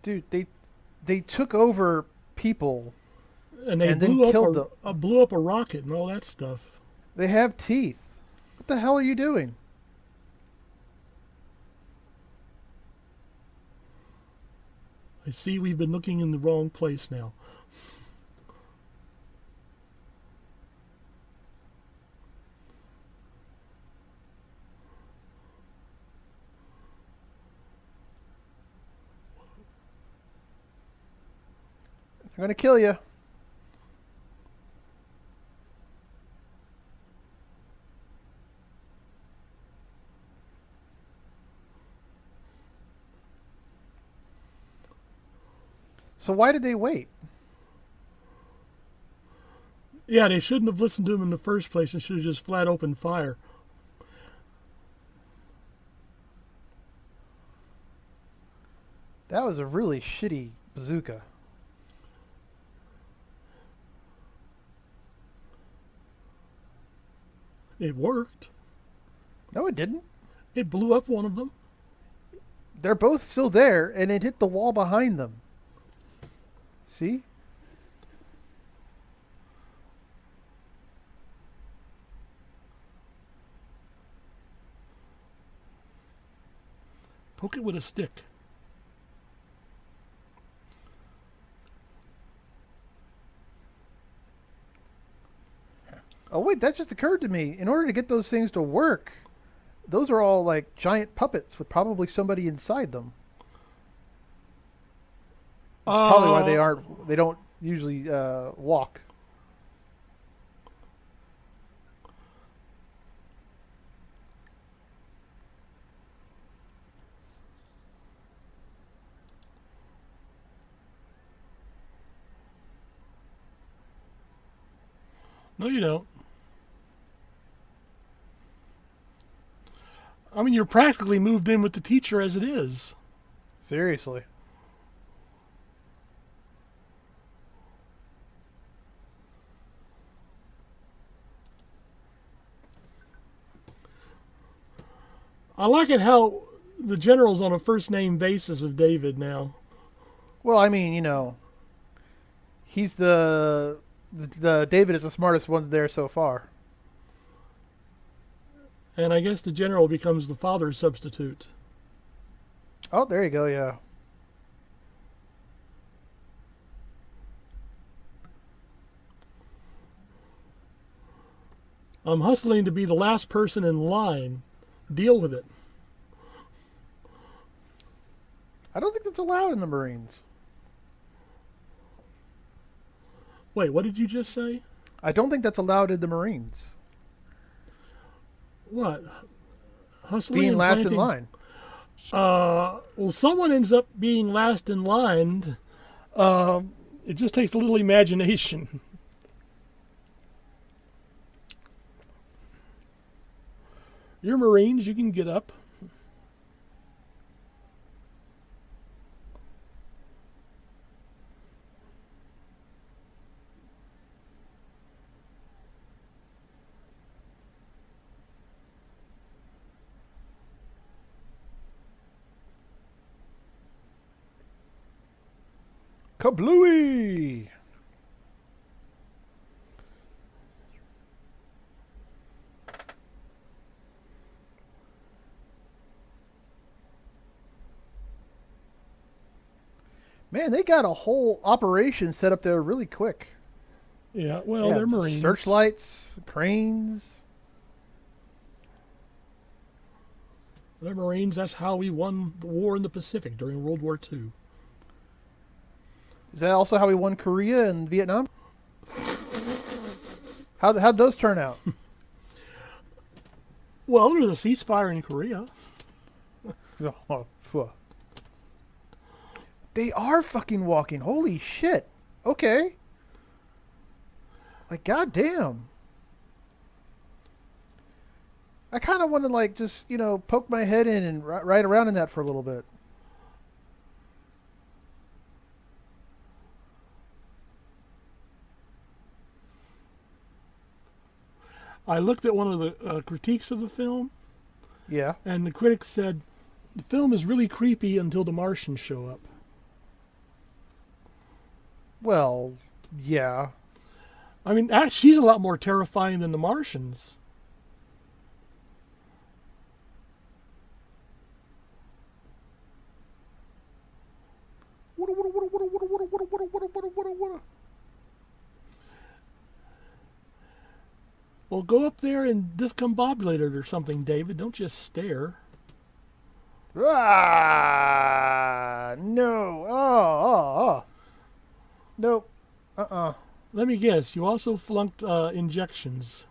Dude, they took over people
And they
and then
blew up
killed them.
blew up a rocket and all that stuff.
They have teeth. What the hell are you doing?
I see we've been looking in the wrong place now.
They're gonna kill you. So why did they wait?
Yeah, they shouldn't have listened to him in the first place and should have just flat opened fire.
That was a really shitty bazooka.
It worked.
No, it didn't.
It blew up one of them.
They're both still there, and it hit the wall behind them. See?
Poke it with a stick.
Oh wait, that just occurred to me. In order to get those things to work, those are all like giant puppets with probably somebody inside them. Which is probably why they don't usually walk.
No, you don't. I mean, you're practically moved in with the teacher as it is.
Seriously.
I like it how the general's on a first name basis with David now.
Well, I mean, he's the David is the smartest one there so far.
And I guess the general becomes the father's substitute.
Oh, there you go. Yeah.
I'm hustling to be the last person in line. Deal with it.
I don't think that's allowed in the Marines.
Wait, what did you just say?
I don't think that's allowed in the Marines.
What? Hustling
Being
and
last
planting?
in line.
Well, someone ends up being last in line. It just takes a little imagination. You're Marines, you can get up.
Kablooey! Man, they got a whole operation set up there really quick.
Yeah, well,
Yeah,
they're Marines.
searchlights, cranes.
They're Marines. That's how we won the war in the Pacific during World War II.
Is that also how we won Korea and Vietnam? How'd those turn out?
Well, there's a ceasefire in Korea.
Oh, phew. They are fucking walking. Holy shit. Okay. Like, goddamn. I kind of want to, like, just, poke my head in and ride around in that for a little bit.
I looked at one of the critiques of the film,
Yeah.
and the critic said the film is really creepy until the Martians show up.
Well, yeah.
I mean, actually, she's a lot more terrifying than the Martians. Well, go up there and discombobulate it or something, David. Don't just stare.
Ah, no. Oh. Nope. Uh-uh.
Let me guess, you also flunked injections.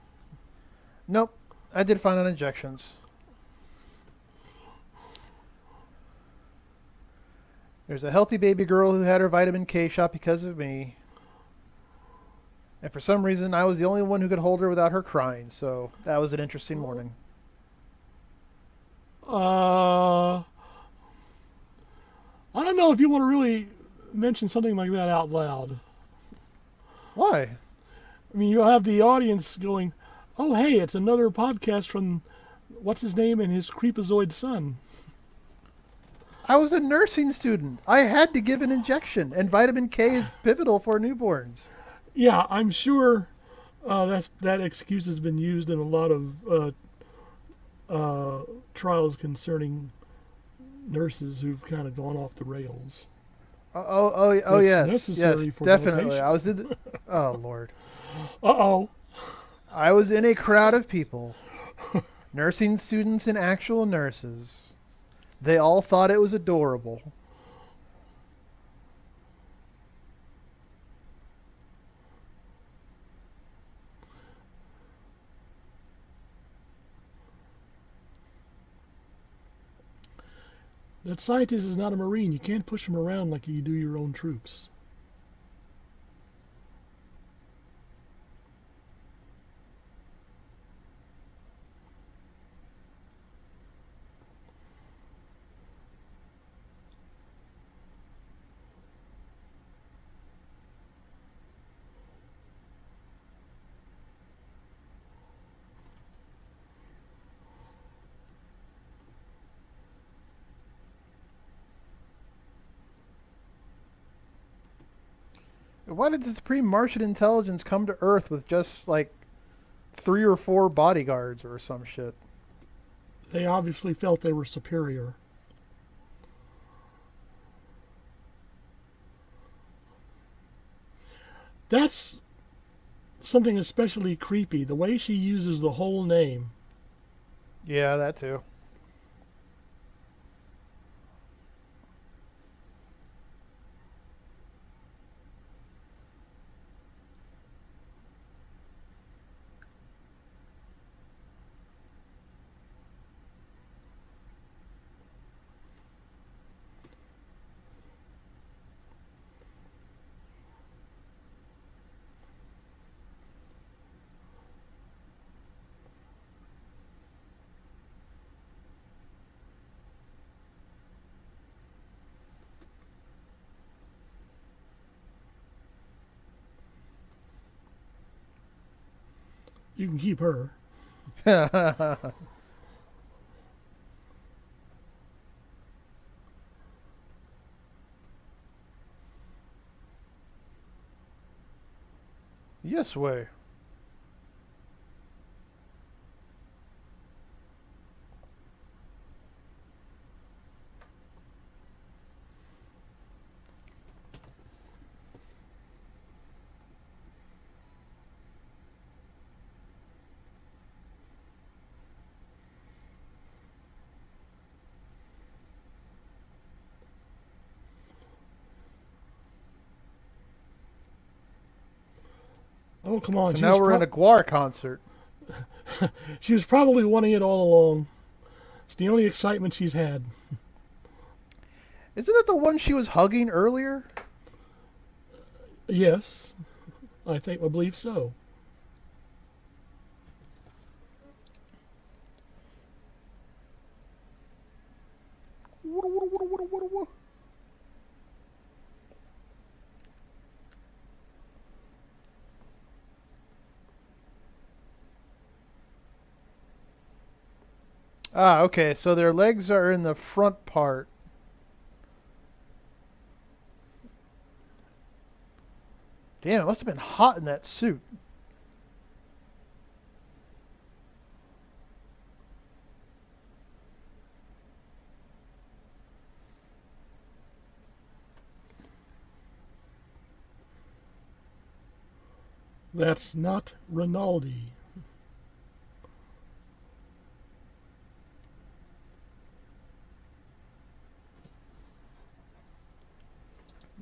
Nope. I did fine on injections. There's a healthy baby girl who had her vitamin K shot because of me. And for some reason, I was the only one who could hold her without her crying. So that was an interesting morning.
I don't know if you want to really mention something like that out loud.
Why?
I mean, you'll have the audience going, oh, hey, it's another podcast from what's his name and his creepazoid son.
I was a nursing student. I had to give an injection, and vitamin K is pivotal for newborns.
Yeah, I'm sure that excuse has been used in a lot of trials concerning nurses who've kind of gone off the rails.
Oh,
It's
yes,
necessary
yes,
for
definitely.
motivation.
I was in. Oh Lord,
Uh-oh.
I was in a crowd of people, nursing students and actual nurses. They all thought it was adorable.
That scientist is not a Marine. You can't push him around like you do your own troops.
Why did the Supreme Martian Intelligence come to Earth with just like 3 or 4 bodyguards or some shit?
They obviously felt they were superior. That's something especially creepy. The way she uses the whole name.
Yeah, that too.
You can keep her.
Yes way.
Oh, come on.
So now we're in a Guar concert.
She was probably wanting it all along. It's the only excitement she's had.
Isn't it the one she was hugging earlier?
Yes, I believe so.
Ah, okay. So their legs are in the front part. Damn, it must have been hot in that suit.
That's not Rinaldi.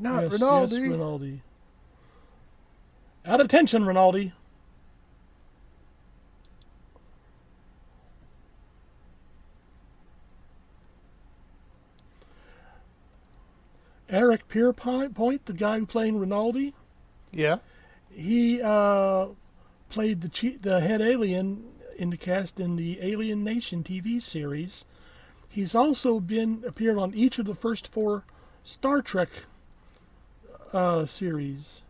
Not
Yes,
Rinaldi.
yes, Rinaldi. At attention, Rinaldi. Eric Pierpoint, the guy who played Rinaldi,
Yeah.
he played the head alien in the cast in the Alien Nation TV series. He's also appeared on each of the first 4 Star Trek series.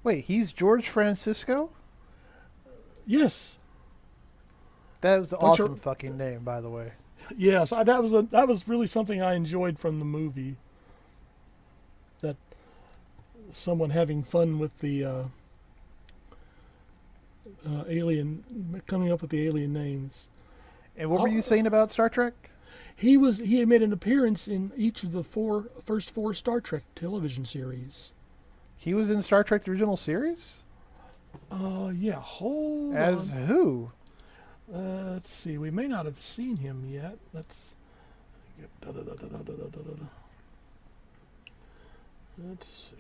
Wait, he's George Francisco?
Yes.
That was an
Don't you-
awesome fucking name, by the way.
Yes, that was really something I enjoyed from the movie. That someone having fun with the alien, coming up with the alien names.
And what were you saying about Star Trek?
He had made an appearance in each of the first four Star Trek television series.
He was in Star Trek the original series?
Yeah, hold
As
on.
who?
Let's see. We may not have seen him yet. Let's see.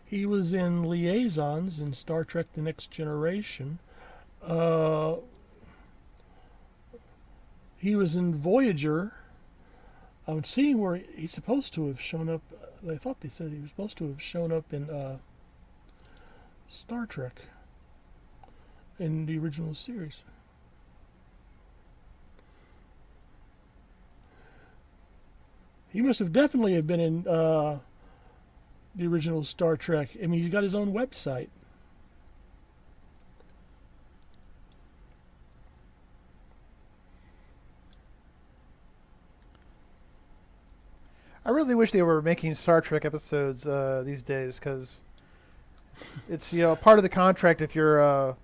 He was in Liaisons in Star Trek The Next Generation. He was in Voyager. I'm seeing where he's supposed to have shown up. I thought they said he was supposed to have shown up in Star Trek in the original series. He must have definitely have been in the original Star Trek. I mean, he's got his own website.
I really wish they were making Star Trek episodes these days, because it's part of the contract. If you're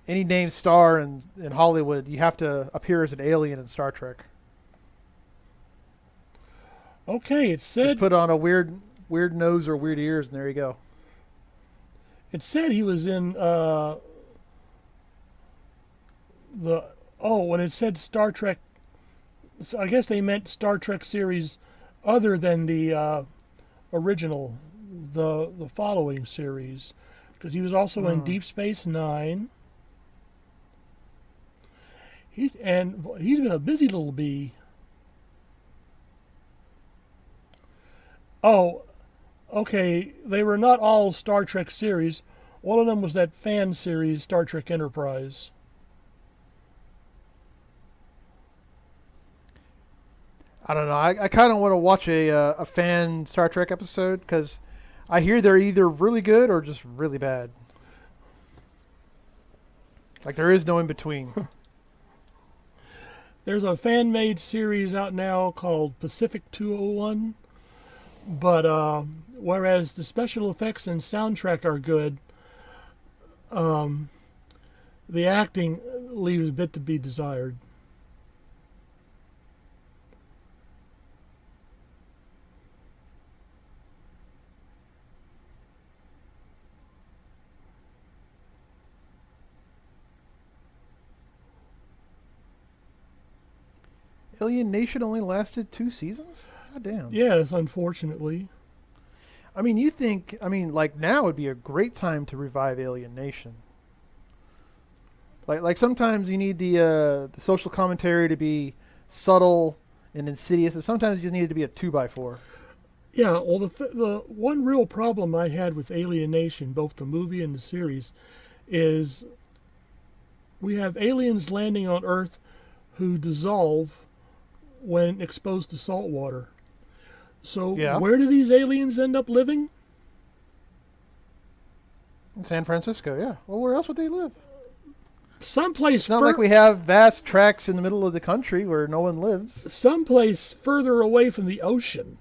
any named star in Hollywood, you have to appear as an alien in Star Trek.
Okay, it
Just
said
put on a weird nose or weird ears, and there you go.
it said he was in when it said Star Trek, so I guess they meant Star Trek series other than the original, the following series, because he was also in Deep Space Nine. He's been a busy little bee. Oh, okay. They were not all Star Trek series. One of them was that fan series, Star Trek Enterprise.
I don't know. I kind of want to watch a fan Star Trek episode, because I hear they're either really good or just really bad. Like, there is no in between.
There's a fan-made series out now called Pacific 201, but whereas the special effects and soundtrack are good, the acting leaves a bit to be desired.
It Alien Nation only lasted 2 seasons? God damn.
Yes, unfortunately.
I mean, you think, like now would be a great time to revive Alien Nation. Like sometimes you need the social commentary to be subtle and insidious, and sometimes you just need it to be a 2x4.
Yeah, well, the one real problem I had with Alienation, both the movie and the series, is we have aliens landing on Earth who dissolve when exposed to salt water. So
Yeah.
where do these aliens end up living?
In San Francisco, yeah. Well, where else would they live?
Someplace
It's not like we have vast tracts in the middle of the country where no one lives.
someplace further away from the ocean.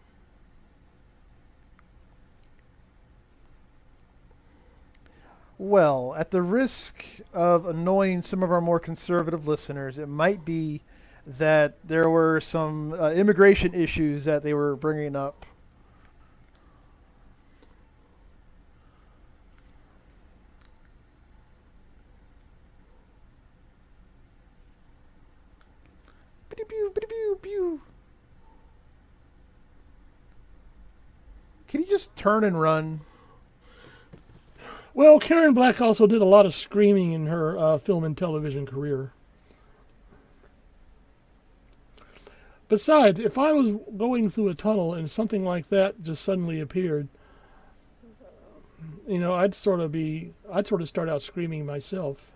Well, at the risk of annoying some of our more conservative listeners, it might be that there were some immigration issues that they were bringing up. Can you just turn and run?
Well, Karen Black also did a lot of screaming in her film and television career. Besides, if I was going through a tunnel and something like that just suddenly appeared, I'd sort of start out screaming myself.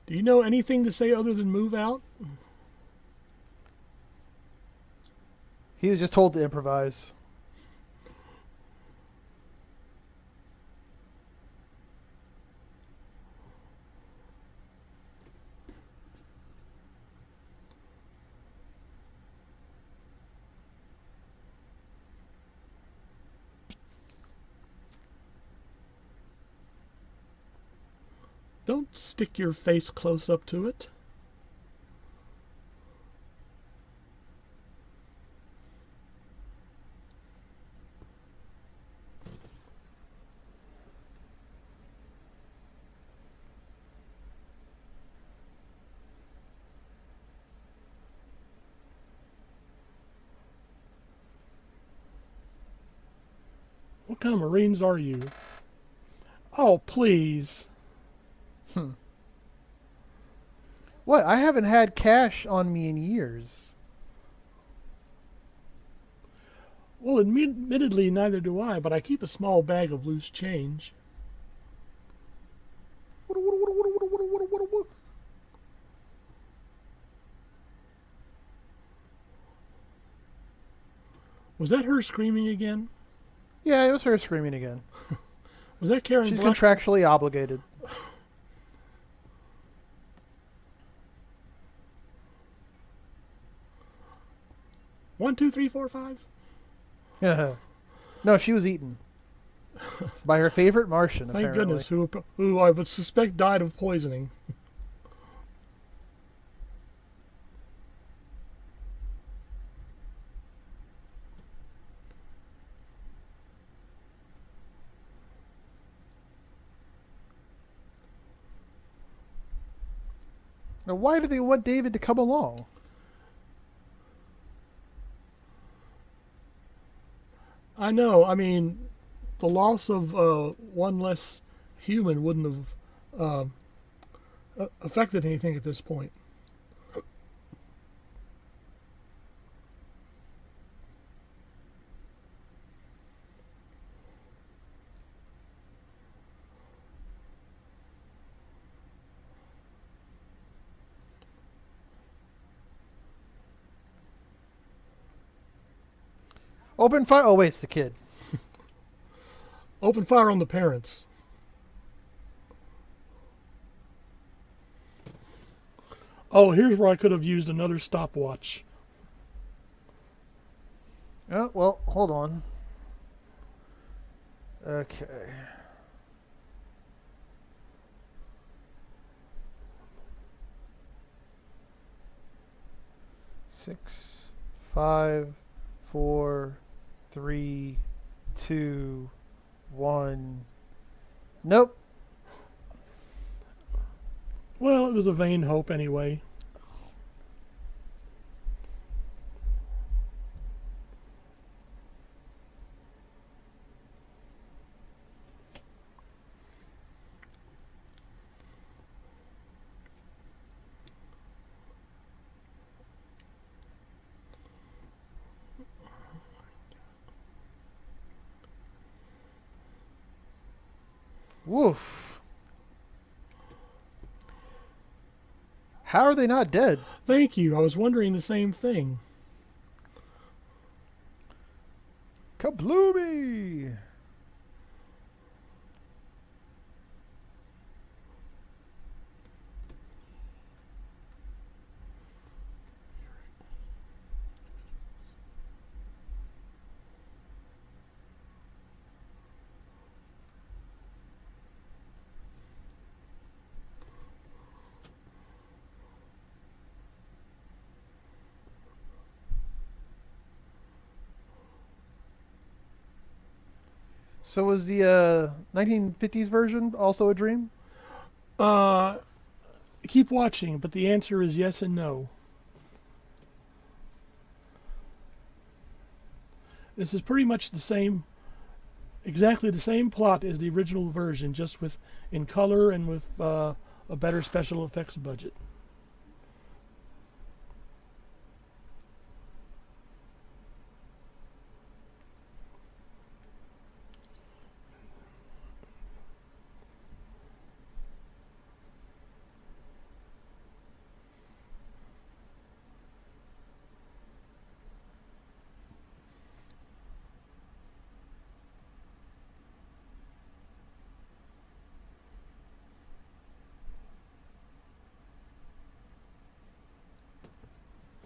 Do you know anything to say other than move out?
He was just told to improvise.
Don't stick your face close up to it. What kind of Marines are you? Oh, please.
What? I haven't had cash on me in years.
Well, admittedly, neither do I, but I keep a small bag of loose change. Was that her screaming again?
Yeah, it was her screaming again.
Was that Karen
She's
Black?
contractually obligated.
One, two, three, four, five.
No, she was eaten by her favorite Martian.
Thank
apparently.
goodness, who I would suspect died of poisoning.
Now, why do they want David to come along?
I know. I mean, the loss of one less human wouldn't have affected anything at this point.
Open fire. Oh, wait, it's the kid.
Open fire on the parents. Oh, here's where I could have used another stopwatch.
Oh, well, hold on. Okay. Six, 5, 4, 3, 2, 1. Nope.
Well, it was a vain hope anyway.
Woof. How are they not dead?
Thank you. I was wondering the same thing.
Kabloomy! So was the 1950s version also a dream?
Uh, keep watching, but the answer is yes and no. This is pretty much the same, exactly the same plot as the original version, just with in color and with a better special effects budget.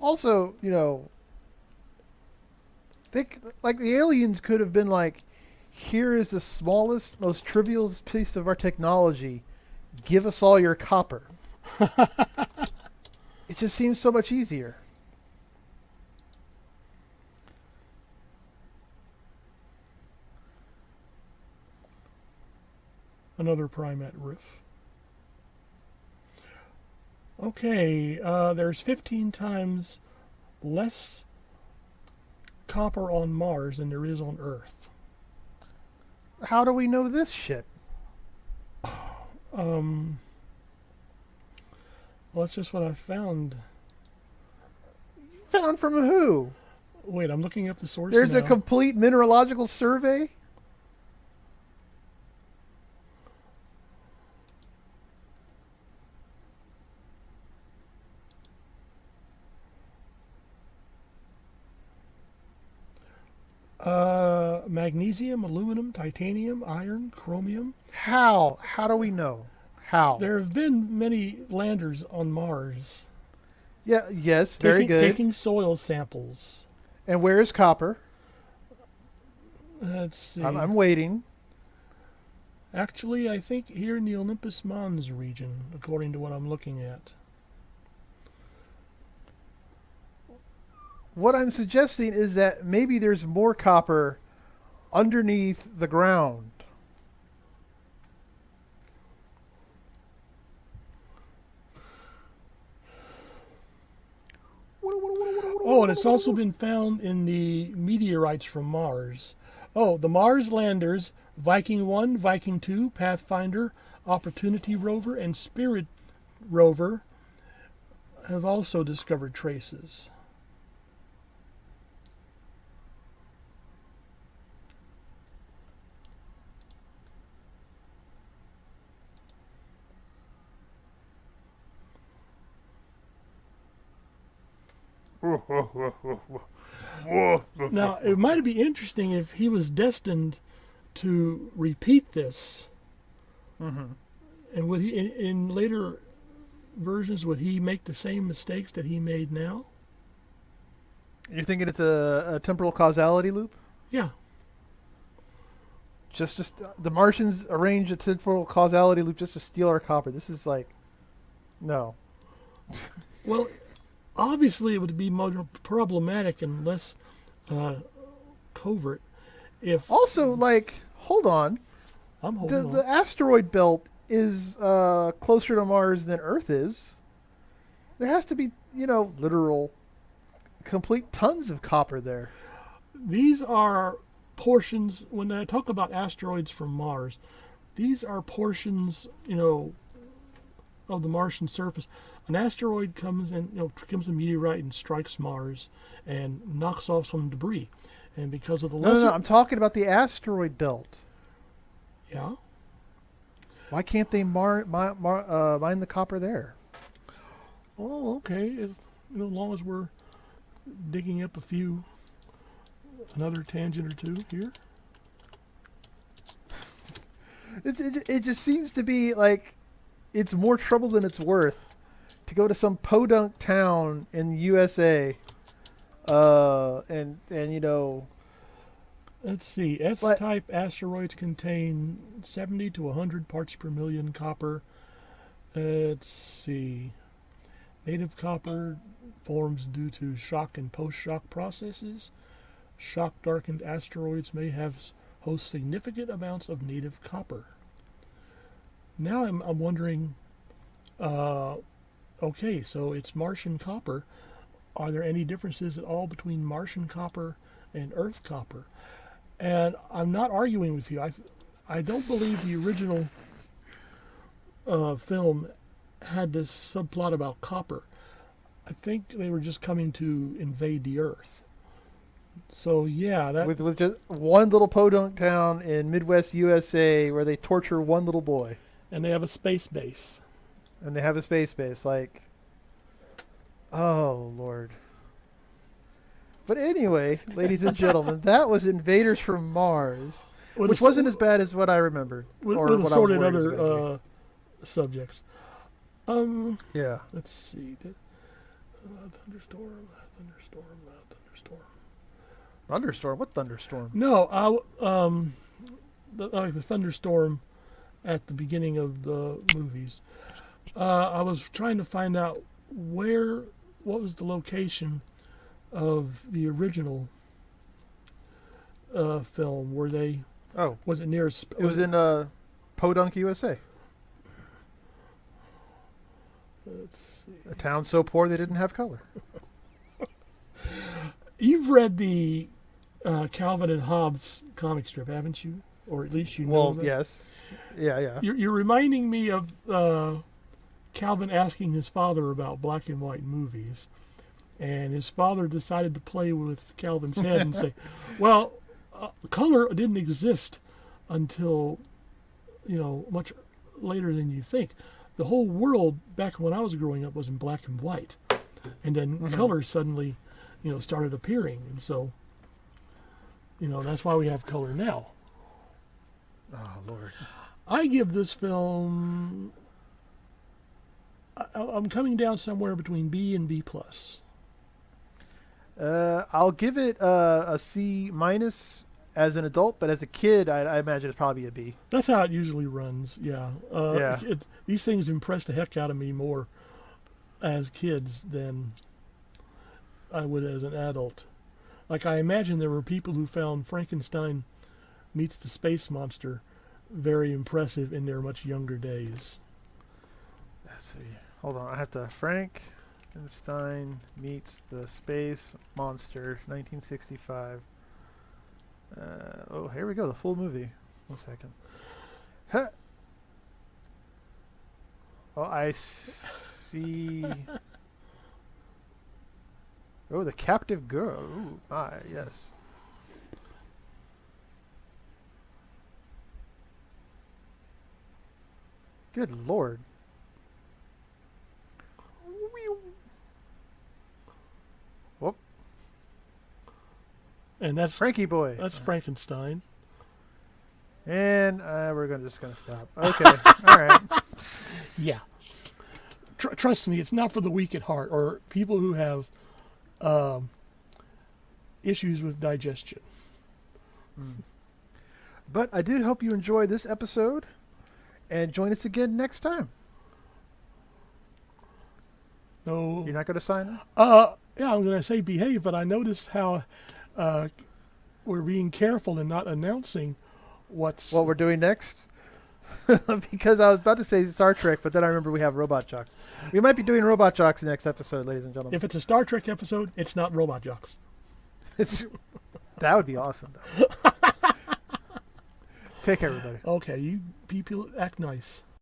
Also, think like the aliens could have been like, here is the smallest, most trivial piece of our technology. Give us all your copper. It just seems so much easier.
Another primate riff. Okay, there's 15 times less copper on Mars than there is on Earth.
How do we know this shit?
Well, that's just what I found.
Found from who?
Wait, I'm looking up the source
There's
now.
a complete mineralogical survey?
Magnesium, aluminum, titanium, iron, chromium.
How? How do we know? How?
There have been many landers on Mars
Yeah, yes, very good.
taking soil samples.
And where is copper?
Let's see.
I'm waiting.
Actually, I think here in the Olympus Mons region, according to what I'm looking at.
What I'm suggesting is that maybe there's more copper underneath the ground.
Oh, and it's also been found in the meteorites from Mars. Oh, the Mars landers, Viking 1, Viking 2, Pathfinder, Opportunity rover, and Spirit rover have also discovered traces. Now, it might be interesting if he was destined to repeat this.
Mm-hmm.
And would he, in later versions, would he make the same mistakes that he made now?
You're thinking it's a temporal causality loop?
Yeah.
Just the Martians arrange a temporal causality loop just to steal our copper. This is like, no.
Well, obviously, it would be more problematic and less covert if.
Also, like, hold on.
I'm holding on.
The asteroid belt is closer to Mars than Earth is, there has to be, literal, complete tons of copper there.
These are portions, when I talk about asteroids from Mars, these are portions, of the Martian surface. An asteroid comes and, becomes a meteorite and strikes Mars and knocks off some debris. And because of the lesser...
No, I'm talking about the asteroid belt.
Yeah?
Why can't they mine the copper there?
Oh, okay. As long as we're digging up another tangent or two here.
It just seems to be like it's more trouble than it's worth to go to some podunk town in the USA, and
Let's see. S-type asteroids contain 70 to 100 parts per million copper. Let's see. Native copper forms due to shock and post-shock processes. Shock-darkened asteroids may host significant amounts of native copper. Now I'm wondering, okay, so it's Martian copper. Are there any differences at all between Martian copper and Earth copper? And I'm not arguing with you. I don't believe the original film had this subplot about copper. I think they were just coming to invade the Earth. So yeah, that
with just one little podunk town in Midwest USA where they torture one little boy,
and they have a space base.
Like, oh Lord. But anyway, ladies and gentlemen, that was Invaders from Mars, which wasn't as bad as what I remembered,
with
what
assorted other subjects.
Yeah.
Let's see. Thunderstorm.
Thunderstorm? What thunderstorm?
No, the thunderstorm at the beginning of the movies. I was trying to find out what was the location of the original film. Were they?
Oh,
was it near?
It was in Podunk, USA.
Let's see.
A town so poor they didn't have color.
You've read the Calvin and Hobbes comic strip, haven't you? Or at least you know.
Well,
that?
yes. Yeah.
You're reminding me of Calvin asking his father about black and white movies. And his father decided to play with Calvin's head and say, well, color didn't exist until, much later than you think. The whole world back when I was growing up was in black and white. And then color suddenly, started appearing. And so, that's why we have color now.
Oh, Lord.
I give this film, I'm coming down somewhere between B and B+.
I'll give it a C- as an adult, but as a kid, I imagine it's probably a B.
That's how it usually runs, yeah.
Yeah.
These things impress the heck out of me more as kids than I would as an adult. Like, I imagine there were people who found Frankenstein meets the space monster very impressive in their much younger days.
Let's see. Hold on. I have to... Frankenstein meets the space monster, 1965. Here we go. The full movie. 1 second. Huh. Oh, I see... Oh, the captive girl. Ooh, yes. Good Lord. Whoop.
And that's
Frankie boy.
That's Frankenstein.
And we're just gonna stop. Okay. All right.
Yeah. Trust me, it's not for the weak at heart or people who have issues with digestion.
But I did hope you enjoyed this episode and join us again next time.
No.
You're not going to sign up?
Yeah, I'm going to say behave, but I noticed how we're being careful and not announcing what
we're doing next. because I was about to say Star Trek, but then I remember we have Robot Jocks. We might be doing Robot Jocks next episode, ladies and gentlemen.
If it's a Star Trek episode, it's not Robot Jocks.
That would be awesome, though. Take care, everybody.
Okay, you people act nice.